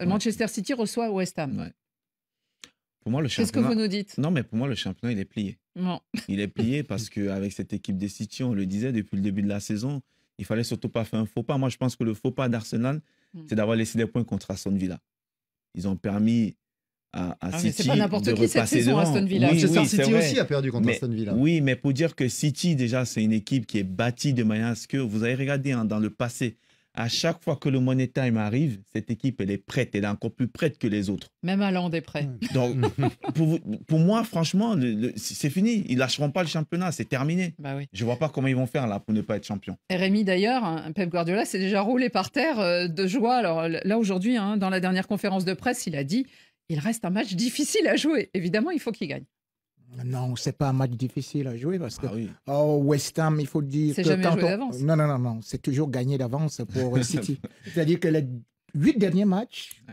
Manchester City reçoivent West Ham. Ouais. Pour moi, qu'est-ce que vous nous dites? Non, mais pour moi, le championnat, il est plié. Non. Il est plié parce qu'avec cette équipe des City, on le disait depuis le début de la saison, il fallait surtout pas faire un faux pas. Moi, je pense que le faux pas d'Arsenal, c'est d'avoir laissé des points contre Aston Villa. Ils ont permis à City c'est pas n'importe qui cette saison, devant. Aston Villa. Manchester City aussi a perdu contre Aston Villa. Oui, mais pour dire que City, déjà, c'est une équipe qui est bâtie de manière à ce que, vous avez regardé dans le passé, à chaque fois que le Money Time arrive, cette équipe, elle est prête. Elle est encore plus prête que les autres. Même Haaland est prêt. Donc, pour moi, franchement, c'est fini. Ils lâcheront pas le championnat. C'est terminé. Bah oui. Je vois pas comment ils vont faire là pour ne pas être champion. Rémi, d'ailleurs, Pep Guardiola s'est déjà roulé par terre de joie. Alors là, aujourd'hui, dans la dernière conférence de presse, il a dit il reste un match difficile à jouer. Évidemment, il faut qu'il gagne. Non, c'est pas un match difficile à jouer parce que West Ham, il faut dire c'est que jamais joué d'avance. Non, c'est toujours gagné d'avance pour City. C'est-à-dire que les 8 derniers matchs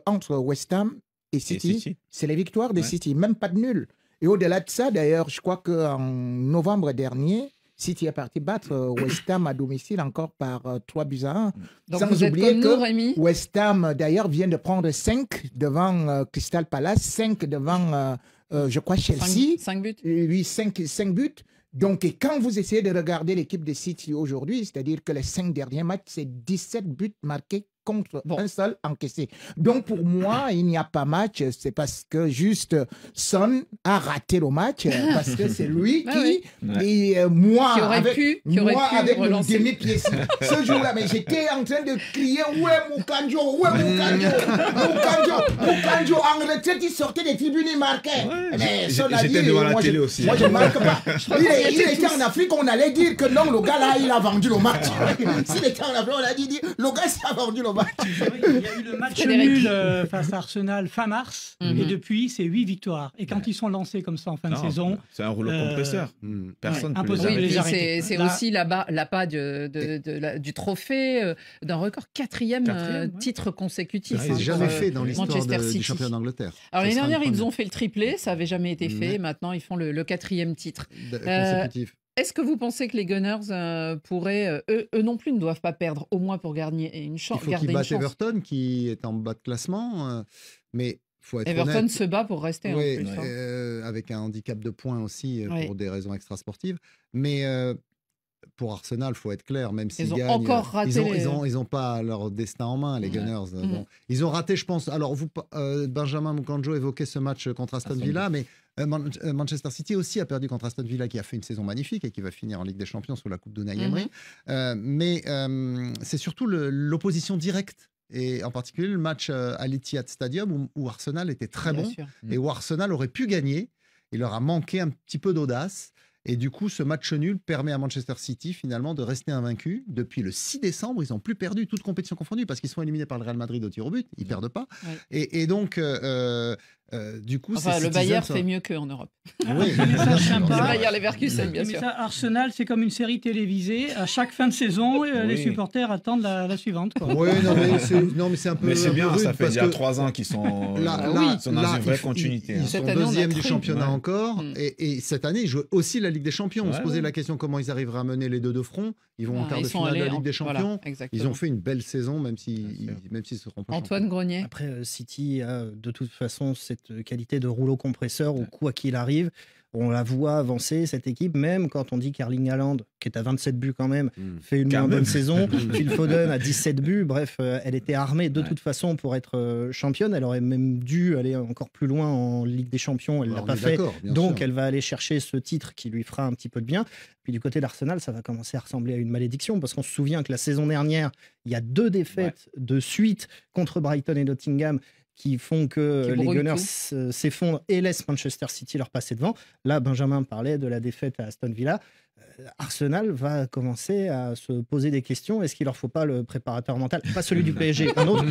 entre West Ham et City, c'est les victoires de City, même pas de nul. Et au-delà de ça, d'ailleurs, je crois qu'en novembre dernier, City est parti battre West Ham à domicile encore par 3-1. Donc sans vous êtes oublier comme nous, Rémi. West Ham, d'ailleurs, vient de prendre 5 devant Crystal Palace, 5 devant... je crois Chelsea. 5 buts. Oui, 5 buts. Donc, et quand vous essayez de regarder l'équipe de City aujourd'hui, c'est-à-dire que les 5 derniers matchs, c'est 17 buts marqués contre un seul encaissé. Donc, pour moi, il n'y a pas match. C'est parce que juste Son a raté le match, parce que c'est lui qui... Et moi, qui aurait pu avec mon relancer. demi-pied, ce jour-là, mais j'étais en train de crier « Où est Moukanjo? Où est Moukanjo? Moukanjo en retraite, il sortait des tribunes, il marquait. » Mais Son a dit... J'étais devant la télé aussi. Moi, je ne marque pas. Il était en Afrique, on allait dire que non, le gars là, il a vendu le match. S'il était en Afrique, on a dit le gars, il a vendu le match. Il y a eu le match nul face à Arsenal fin mars, et depuis, c'est 8 victoires. Et quand ils sont lancés comme ça en fin de saison... C'est un rouleau compresseur. Personne ne peut les arrêter. C'est aussi l'appât du trophée, d'un record quatrième titre consécutif. C'est jamais fait dans l'histoire Manchester du championnat d'Angleterre. Alors l'année dernière, ils ont fait le triplé, ça n'avait jamais été fait. Maintenant, ils font le 4e titre. Consécutif. Est-ce que vous pensez que les Gunners pourraient, eux non plus ne doivent pas perdre, au moins pour gagner une chance? Il faut qu'ils battent Everton, qui est en bas de classement, mais faut être Everton honnête. se bat pour rester en plus. Avec un handicap de points aussi pour des raisons extrasportives. Mais pour Arsenal, il faut être clair, même s'ils gagnent, encore raté ils ont pas leur destin en main, les Gunners. Bon, ils ont raté, je pense. Alors, Benjamin Moukanjo évoquait ce match contre Aston Villa, mais Manchester City aussi a perdu contre Aston Villa, qui a fait une saison magnifique et qui va finir en Ligue des Champions sous la coupe d'Unai Emery. Mais c'est surtout l'opposition directe. Et en particulier le match à l'Etihad Stadium où Arsenal était très bon et où Arsenal aurait pu gagner. Il leur a manqué un petit peu d'audace. Et du coup, ce match nul permet à Manchester City finalement de rester invaincu. Depuis le 6 décembre, ils n'ont plus perdu, toute compétition confondue, parce qu'ils sont éliminés par le Real Madrid au tir au but. Ils ne perdent pas. Et donc, du coup, le Bayern fait mieux qu'eux en Europe. Oui, le Bayern Leverkusen, bien sûr. Ça, Arsenal, c'est comme une série télévisée. À chaque fin de saison, les supporters attendent la suivante. Oui, non, mais c'est un peu. Mais c'est bien, rude ça fait déjà 3 ans qu'ils sont dans une vraie continuité. Ils sont deuxième du championnat encore. Et cette année, ils jouent aussi la Ligue des Champions. On se posait la question comment ils arriveraient à mener les deux de front. Ils vont en quart de finale de la Ligue des Champions. Ils ont fait une belle saison, même s'ils se seront pas. Antoine Grenier. Après, City a de toute façon cette qualité de rouleau compresseur où quoi qu'il arrive, on la voit avancer, cette équipe, même quand on dit qu'Erling Haaland, qui est à 27 buts quand même, fait une moins bonne saison, Phil Foden à 17 buts, bref, elle était armée de toute façon pour être championne, elle aurait même dû aller encore plus loin en Ligue des Champions, elle ne l'a pas fait, donc elle va aller chercher ce titre qui lui fera un petit peu de bien. Puis du côté d'Arsenal, ça va commencer à ressembler à une malédiction, parce qu'on se souvient que la saison dernière, il y a 2 défaites de suite contre Brighton et Nottingham, qui font que les Gunners s'effondrent et laissent Manchester City leur passer devant. Là, Benjamin parlait de la défaite à Aston Villa. Arsenal va commencer à se poser des questions. Est-ce qu'il leur faut pas le préparateur mental? Pas celui du PSG, un autre,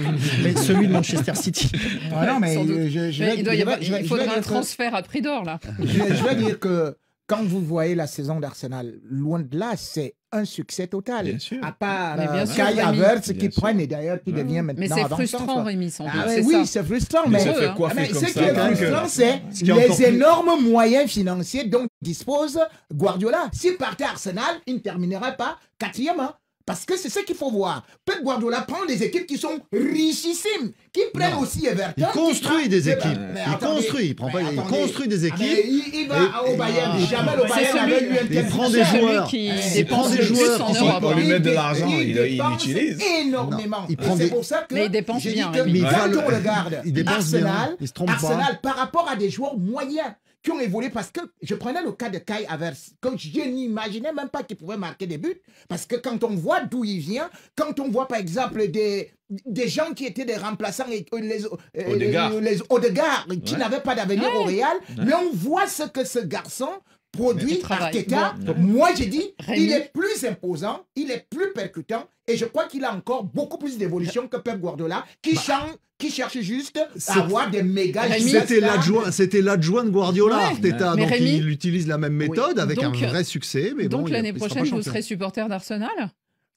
mais celui de Manchester City. Non, mais il faudrait un transfert à prix d'or, là. Je vais dire que quand vous voyez la saison d'Arsenal, loin de là, c'est un succès total. Bien sûr. À part Kai Havertz qui prennent et d'ailleurs qui devient maintenant. Mais c'est frustrant, Rémi, sans doute. Oui, c'est frustrant. Mais ça fait coiffer comme ce qui est frustrant, c'est les énormes moyens financiers dont dispose Guardiola. S'il partait à Arsenal, il ne terminerait pas 4e. Parce que c'est ce qu'il faut voir. Pep Guardiola prend des équipes qui sont richissimes, qui prennent aussi Everton. Il construit des équipes. Il construit des équipes. Il va au Bayern. Jamais au Bayern avec lui. Il prend des joueurs. Il prend des joueurs. On lui met de l'argent, il l'utilise. Énormément. C'est pour ça que mais il dépense bien. Quand on regarde Arsenal par rapport à des joueurs moyens qui ont évolué, parce que je prenais le cas de Kai Havertz, que je n'imaginais même pas qu'il pouvait marquer des buts, parce que quand on voit d'où il vient, quand on voit par exemple des gens qui étaient des remplaçants, les Odegaard, qui n'avaient pas d'avenir au Real, mais on voit ce que ce garçon produit. Arteta, moi j'ai dit, il est plus imposant, il est plus percutant, et je crois qu'il a encore beaucoup plus d'évolution que Pep Guardiola, qui cherche juste à avoir des méga. C'était l'adjoint de Guardiola, Arteta, donc il utilise la même méthode avec un vrai succès. Mais donc l'année prochaine, vous serez supporter d'Arsenal?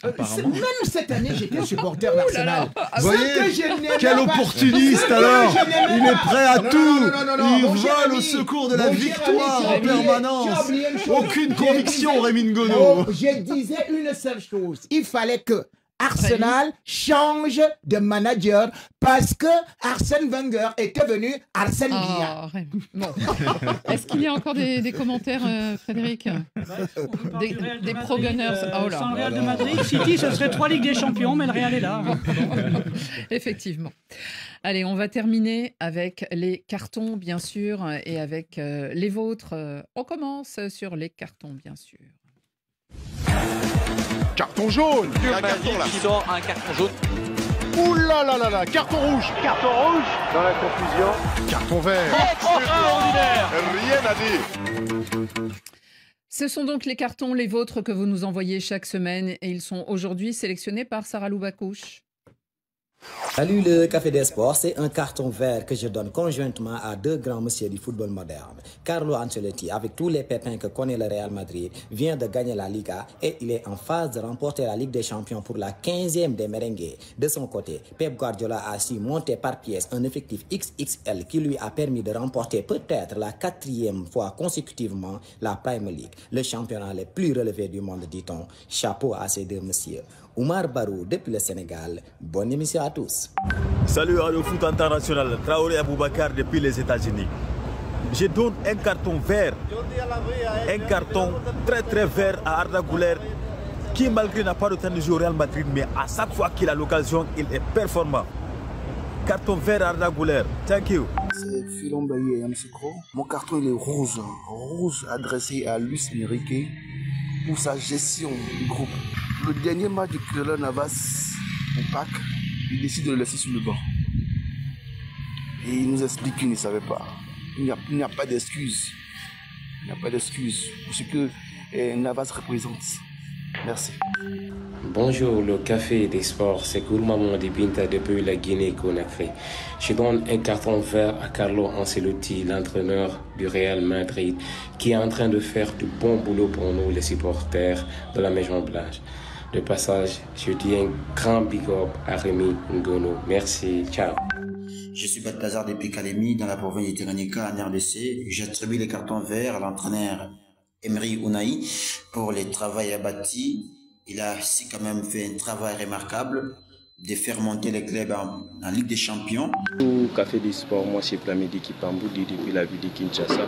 Même cette année, j'étais supporter d'Arsenal. Vous voyez, quel opportuniste alors. Il est prêt à tout. Il vole au secours de la victoire en permanence. Aucune conviction, Rémi Ngono. Je disais une seule chose. Il fallait que Arsenal change de manager parce que Arsène Wenger était venu Arsène Wenger. Bon. Est-ce qu'il y a encore des commentaires, Frédéric? Des pro-gunners. Sans le Real de Madrid, City, ce serait 3 Ligues des Champions, mais le Real est là. Effectivement. Allez, on va terminer avec les cartons, bien sûr, et avec les vôtres. On commence sur les cartons, bien sûr. Carton jaune. Un carton là. Qui sort un carton jaune. Ouh là là là là, carton rouge. Carton rouge. Dans la confusion. Carton vert. Extraordinaire. Rien à dire. Ce sont donc les cartons, les vôtres, que vous nous envoyez chaque semaine, et ils sont aujourd'hui sélectionnés par Sarah Loubacouche. Salut le Café des Sports, c'est un carton vert que je donne conjointement à deux grands messieurs du football moderne. Carlo Ancelotti, avec tous les pépins que connaît le Real Madrid, vient de gagner la Liga et il est en phase de remporter la Ligue des Champions pour la 15e des merengues. De son côté, Pep Guardiola a su monter par pièce un effectif XXL qui lui a permis de remporter peut-être la 4e fois consécutivement la Premier League, le championnat le plus relevé du monde, dit-on. Chapeau à ces deux messieurs. Oumar Barou depuis le Sénégal. Bonne émission à tous. Salut à le foot international. Traoré Aboubakar depuis les États-Unis. Je donne un carton vert, un carton très très vert à Arda Güler, qui malgré n'a pas de temps de jouer au Real Madrid, mais à chaque fois qu'il a l'occasion, il est performant. Carton vert à Arda Güler. Thank you. C'est Philon Bailly et Amsukro. Mon carton il est rouge, rouge adressé à Luis Enrique pour sa gestion du groupe. Le dernier match de Keylor Navas au Pâques, il décide de le laisser sur le banc. Et il nous explique qu'il ne savait pas. Il n'y a pas d'excuse. Il n'y a pas d'excuse pour ce que Navas représente. Merci. Bonjour, le Café des Sports, c'est Gourmamon de Binta depuis la Guinée-Conakry. Je donne un carton vert à Carlo Ancelotti, l'entraîneur du Real Madrid, qui est en train de faire du bon boulot pour nous, les supporters de la Maison Blanche. De passage, je dis un grand big up à Rémi Ngono. Merci, ciao. Je suis Balthazar depuis Kalemi, dans la province de Tiranica, en RDC. J'attribue les cartons verts à l'entraîneur Emery Unai pour les travaux abattus. Il a aussi quand même fait un travail remarquable de faire monter les clubs en Ligue des Champions. Au Café des Sports, moi c'est Plamedi Kipamboudi depuis la ville de Kinshasa.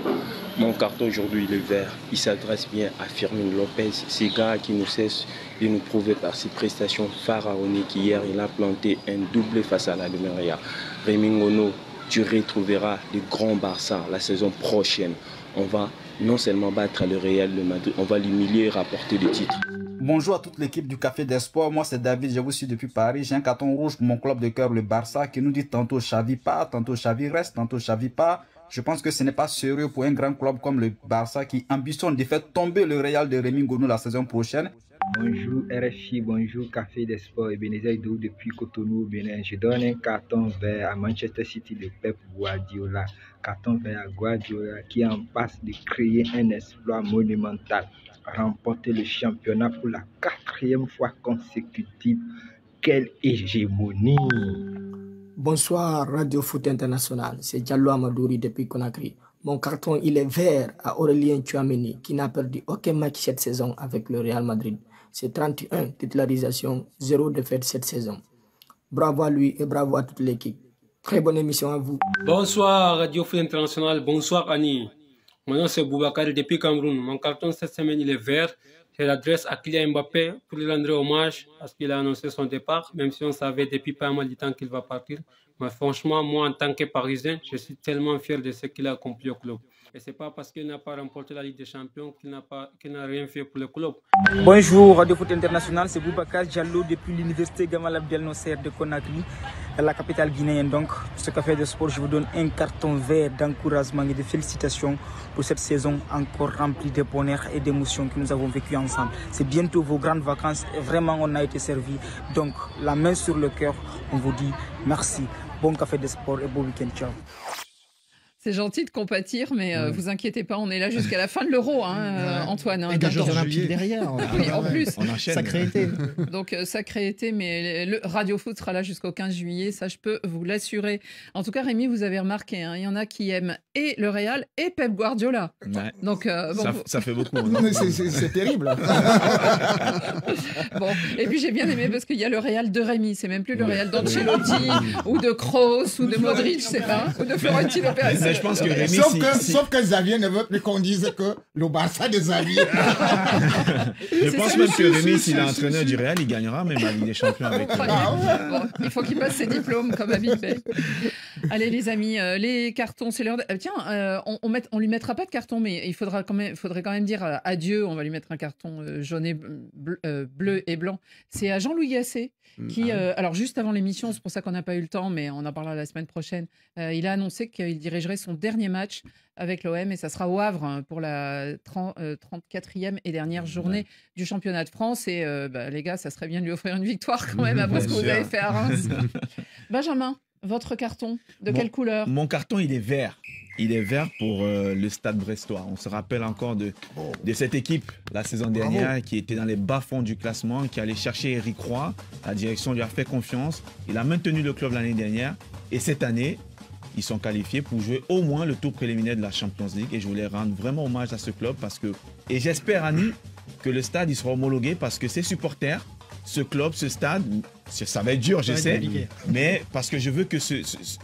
Mon carton aujourd'hui il est vert. Il s'adresse bien à Firmino Lopez, ce gars qui ne cesse de nous prouver par ses prestations pharaoniques. Hier il a planté un doublé face à la Lumeria. Rémi Ngono, tu retrouveras le grand Barça la saison prochaine. On va non seulement battre le Real de Madrid, on va l'humilier et rapporter des titres. Bonjour à toute l'équipe du Café des Sports, moi c'est David, je vous suis depuis Paris. J'ai un carton rouge pour mon club de cœur, le Barça, qui nous dit tantôt Xavi part, tantôt Xavi reste, tantôt Xavi part. Je pense que ce n'est pas sérieux pour un grand club comme le Barça qui ambitionne de faire tomber le Real de Rémi Ngono la saison prochaine. Bonjour RFI, bonjour Café des Sports et Bénézé Dou depuis Cotonou, Bénin. Je donne un carton vert à Manchester City de Pep Guardiola. Carton vert à Guardiola qui est en passe de créer un exploit monumental. Remporter le championnat pour la 4e fois consécutive. Quelle hégémonie! Bonsoir Radio Foot International, c'est Diallo Amadouri depuis Conakry. Mon carton il est vert à Aurélien Tchouameni qui n'a perdu aucun match cette saison avec le Real Madrid. c'est 31 titularisations, 0 défaite cette saison. Bravo à lui et bravo à toute l'équipe. Très bonne émission à vous. Bonsoir Radio Foot International, bonsoir Annie. Mon nom c'est Boubacar depuis Cameroun. Mon carton cette semaine il est vert. Je l'adresse à Kylian Mbappé pour lui rendre hommage parce qu'il a annoncé son départ, même si on savait depuis pas mal de temps qu'il va partir. Mais franchement, moi en tant que Parisien, je suis tellement fier de ce qu'il a accompli au club. Et ce n'est pas parce qu'il n'a pas remporté la Ligue des Champions qu'il n'a rien fait pour le club. Bonjour Radio Foot International, c'est Boubacar Diallo depuis l'université Gamal Abdel Nasser de Conakry, la capitale guinéenne. Donc, pour ce café de sport, je vous donne un carton vert d'encouragement et de félicitations pour cette saison encore remplie de bonheur et d'émotions que nous avons vécues ensemble. C'est bientôt vos grandes vacances et vraiment on a été servis. Donc, la main sur le cœur, on vous dit merci. Bon café de sport et bon week-end. Ciao. C'est gentil de compatir, mais vous inquiétez pas, on est là jusqu'à la fin de l'Euro, hein, Antoine. Et des Jeux Olympiques derrière. Oui, en plus. On enchaîne. Sacré été. Donc, sacré été, mais le Radio Foot sera là jusqu'au 15 juillet, ça je peux vous l'assurer. En tout cas, Rémi, vous avez remarqué, hein, il y en a qui aiment et le Real et Pep Guardiola. Ouais. Donc, ça fait beaucoup. Non, mais c'est terrible. Bon, et puis j'ai bien aimé parce qu'il y a le Real de Rémi, c'est même plus le Real d'Ancelotti ou de Kroos ou de Modric, je sais pas, ou de Florentino Pérez. Je pense que Rémi, sauf que Xavier ne veut plus qu'on dise que le Barça de Xavier. Je pense même que Rémi, s'il est entraîneur du Real, il gagnera même la Ligue des Champions avec eux. Bon, il faut qu'il passe ses diplômes comme Habib Bey. Allez les amis, les cartons, c'est l'heure. Tiens, on lui mettra pas de carton, mais il faudrait quand même dire adieu. On va lui mettre un carton jaune et bleu et blanc. C'est à Jean-Louis Gasset qui, alors juste avant l'émission, c'est pour ça qu'on n'a pas eu le temps, mais on en parlera la semaine prochaine. Il a annoncé qu'il dirigerait son dernier match avec l'OM et ça sera au Havre pour la 34e et dernière journée du championnat de France. Et les gars, ça serait bien de lui offrir une victoire quand même après ce que vous avez fait à Reims. Benjamin, votre carton, de quelle couleur? Mon carton, il est vert. Il est vert pour le Stade brestois. On se rappelle encore de cette équipe la saison dernière qui était dans les bas-fonds du classement, qui allait chercher Eric Roy. La direction lui a fait confiance. Il a maintenu le club l'année dernière. Et cette année, ils sont qualifiés pour jouer au moins le tour préliminaire de la Champions League. Et je voulais rendre vraiment hommage à ce club parce que... Et j'espère, Annie, que le stade il sera homologué parce que ses supporters, ce club, ce stade, ça va être dur, je sais, mais parce que je veux que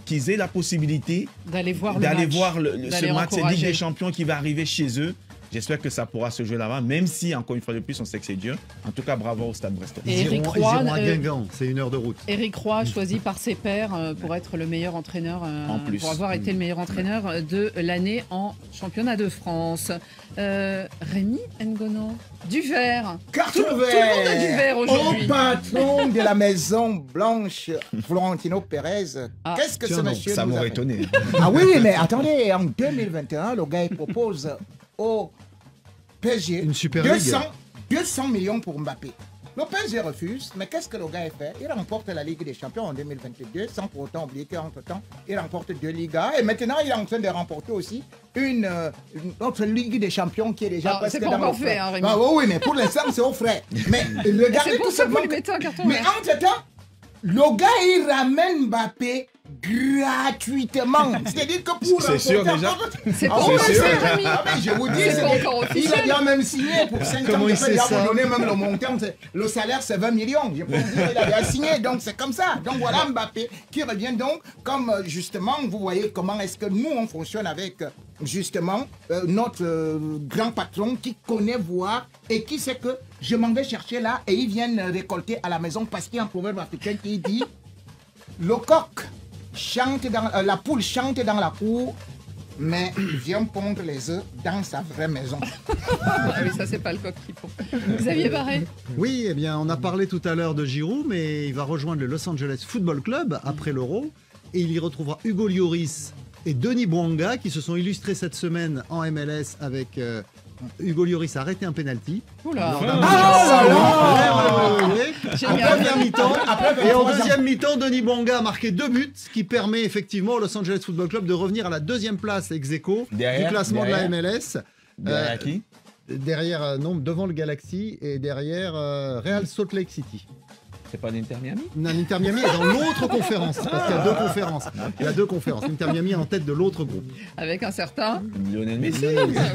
qu'ils aient la possibilité d'aller voir ce match, cette Ligue des Champions qui va arriver chez eux. J'espère que ça pourra se jouer là-bas, même si, encore une fois de plus, on sait que c'est dur. En tout cas, bravo au Stade Brestois. Ils iront à Guingamp, c'est 1 heure de route. Éric Roy, choisi par ses pairs pour être le meilleur entraîneur, pour avoir été le meilleur entraîneur de l'année en championnat de France. Rémi Ngono, du vert. Carton vert. Tout le monde a du vert aujourd'hui. Au patron de la Maison Blanche, Florentino Pérez. Qu'est-ce que ce monsieur ça nous m'aurait a étonné. Ah oui, mais attendez, en 2021, le gars il propose au PSG une super 200 millions pour Mbappé. Le PSG refuse, mais qu'est-ce que le gars a fait? Il remporte la Ligue des Champions en 2022, sans pour autant oublier qu'entre-temps, il remporte 2 Ligas. Et maintenant, il est en train de remporter aussi une autre Ligue des Champions qui est déjà presque dans le frais. Hein, oui, mais pour l'instant, c'est au frais. Mais le gars, c'est pour ça que vous lui mettez un carton. Mais entre-temps, le gars, il ramène Mbappé gratuitement. C'est-à-dire que pour c'est sûr déjà. C'est pas encore Rémi. Je vous dis, c'est pas encore officiel. Il a déjà même signé pour 5 ans. Il a donné même le montant. Le salaire, c'est 20 millions. Je peux vous dire, il a déjà signé. Donc, c'est comme ça. Donc, voilà Mbappé qui revient donc. Comme justement, vous voyez comment est-ce que nous, on fonctionne avec justement notre grand patron qui connaît voir et qui sait que je m'en vais chercher là et ils viennent récolter à la maison parce qu'il y a un proverbe africain qui dit le coq chante dans la poule chante dans la cour, mais il vient pondre les œufs dans sa vraie maison. Oui, ça c'est pas le coq qui pond. Xavier Barret. Oui, eh bien, on a parlé tout à l'heure de Giroud, mais il va rejoindre le Los Angeles Football Club après l'Euro, et il y retrouvera Hugo Lloris et Denis Bouanga qui se sont illustrés cette semaine en MLS avec Hugo Lloris a arrêté un penalty. Oula. En première mi-temps. Et en deuxième mi-temps, Denis Bouanga a marqué 2 buts, ce qui permet effectivement au Los Angeles Football Club de revenir à la 2e place ex-aequo du classement de la MLS. Derrière qui? Derrière, non, devant le Galaxy et derrière Real Salt Lake City. C'est pas l'Inter Miami? Non, l'Inter Miami est dans l'autre conférence, parce qu'il y a deux conférences. Il y a deux conférences. L'Inter Miami est en tête de l'autre groupe. Avec un certain Lionel Messi.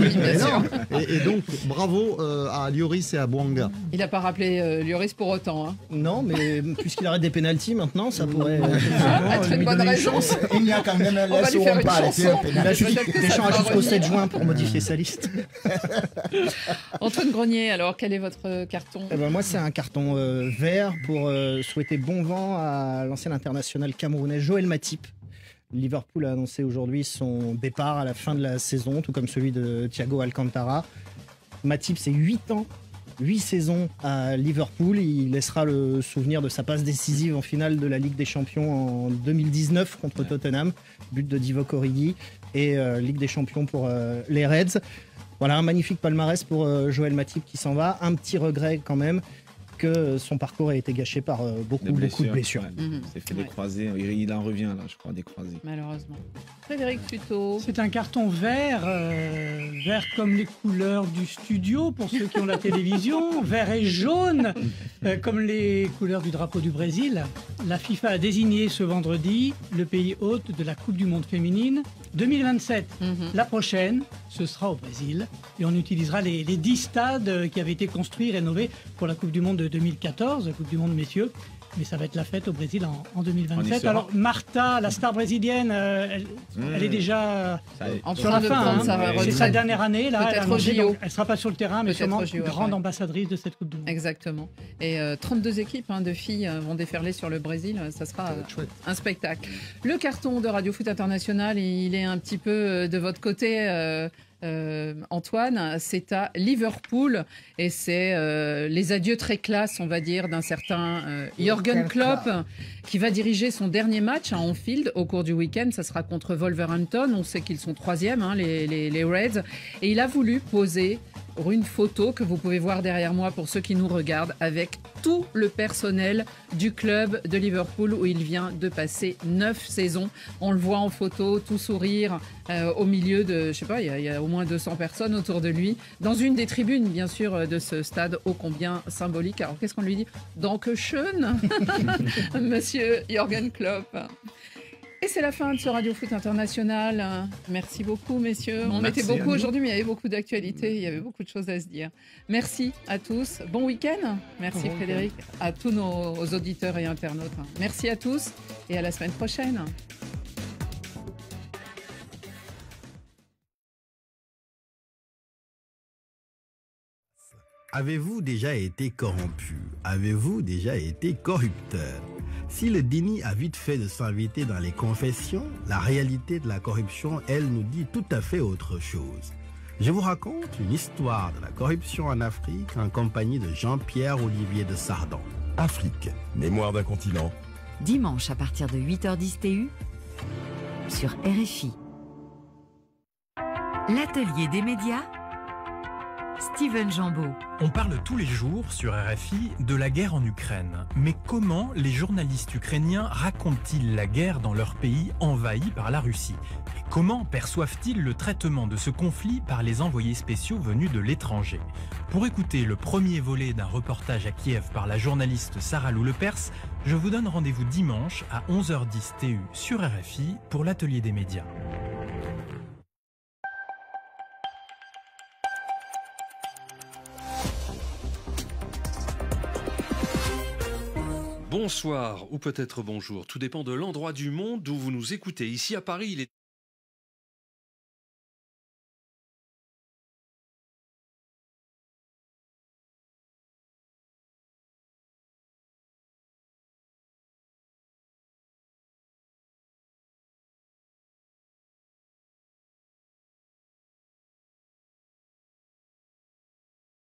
Oui, bien sûr. Et donc, bravo à Lloris et à Bouanga. Il n'a pas rappelé Lloris pour autant. Hein. Non, mais puisqu'il arrête des pénaltys maintenant, ça pourrait être une bonne raison. Il y a quand même un On va lui faire une chanson. Deschamps a jusqu'au 7 juin pour modifier sa liste. Antoine Grenier, alors quel est votre carton? Moi, c'est un carton vert pour souhaiter bon vent à l'ancien international camerounais Joël Matip. Liverpool a annoncé aujourd'hui son départ à la fin de la saison, tout comme celui de Thiago Alcantara. Matip, c'est 8 ans, 8 saisons à Liverpool. Il laissera le souvenir de sa passe décisive en finale de la Ligue des Champions en 2019 contre Tottenham, but de Divock Origi, et Ligue des Champions pour les Reds. Voilà, un magnifique palmarès pour Joël Matip qui s'en va. Un petit regret quand même, que son parcours a été gâché par beaucoup de blessures. Ouais. C'est fait des croisés, il en revient là, je crois, des croisés. Malheureusement. Frédéric Tuto. C'est un carton vert, vert comme les couleurs du studio pour ceux qui ont la télévision, vert et jaune comme les couleurs du drapeau du Brésil. La FIFA a désigné ce vendredi le pays hôte de la Coupe du Monde féminine 2027. La prochaine, ce sera au Brésil et on utilisera les 10 stades qui avaient été construits, rénovés pour la Coupe du Monde de 2014, la Coupe du Monde messieurs. Mais ça va être la fête au Brésil en 2027. Alors Martha, la star brésilienne, elle est déjà sur la fin. C'est sa dernière année. Là, elle ne sera pas sur le terrain, mais sûrement grande ambassadrice de cette Coupe du Monde. Exactement. Et 32 équipes de filles vont déferler sur le Brésil. Ça sera un spectacle. Le carton de Radio Foot International, il est un petit peu de votre côté. Antoine, c'est à Liverpool et c'est les adieux très classe, on va dire, d'un certain Jürgen Klopp qui va diriger son dernier match à Anfield au cours du week-end. Ça sera contre Wolverhampton. On sait qu'ils sont 3e, les Reds. Et il a voulu poser une photo que vous pouvez voir derrière moi pour ceux qui nous regardent avec tout le personnel du club de Liverpool où il vient de passer 9 saisons. On le voit en photo, tout sourire au milieu de, je sais pas, il y a au moins 200 personnes autour de lui, dans une des tribunes bien sûr de ce stade ô combien symbolique. Alors qu'est-ce qu'on lui dit? Dankeschön, monsieur Jürgen Klopp. Et c'est la fin de ce Radio Foot International. Merci beaucoup, messieurs. On était beaucoup aujourd'hui, mais il y avait beaucoup d'actualités. Il y avait beaucoup de choses à se dire. Merci à tous. Bon week-end. Merci Frédéric. À tous nos auditeurs et internautes. Merci à tous et à la semaine prochaine. Avez-vous déjà été corrompu? Avez-vous déjà été corrupteur? Si le déni a vite fait de s'inviter dans les confessions, la réalité de la corruption, elle, nous dit tout à fait autre chose. Je vous raconte une histoire de la corruption en Afrique en compagnie de Jean-Pierre Olivier de Sardan. Afrique, mémoire d'un continent. Dimanche à partir de 8h10 TU sur RFI. L'atelier des médias, Steven Jambeau. On parle tous les jours sur RFI de la guerre en Ukraine. Mais comment les journalistes ukrainiens racontent-ils la guerre dans leur pays envahi par la Russie? Et comment perçoivent-ils le traitement de ce conflit par les envoyés spéciaux venus de l'étranger? Pour écouter le premier volet d'un reportage à Kiev par la journaliste Sarah Lou-Lepers, je vous donne rendez-vous dimanche à 11h10 TU sur RFI pour l'atelier des médias. Bonsoir, ou peut-être bonjour, tout dépend de l'endroit du monde où vous nous écoutez. Ici à Paris, il est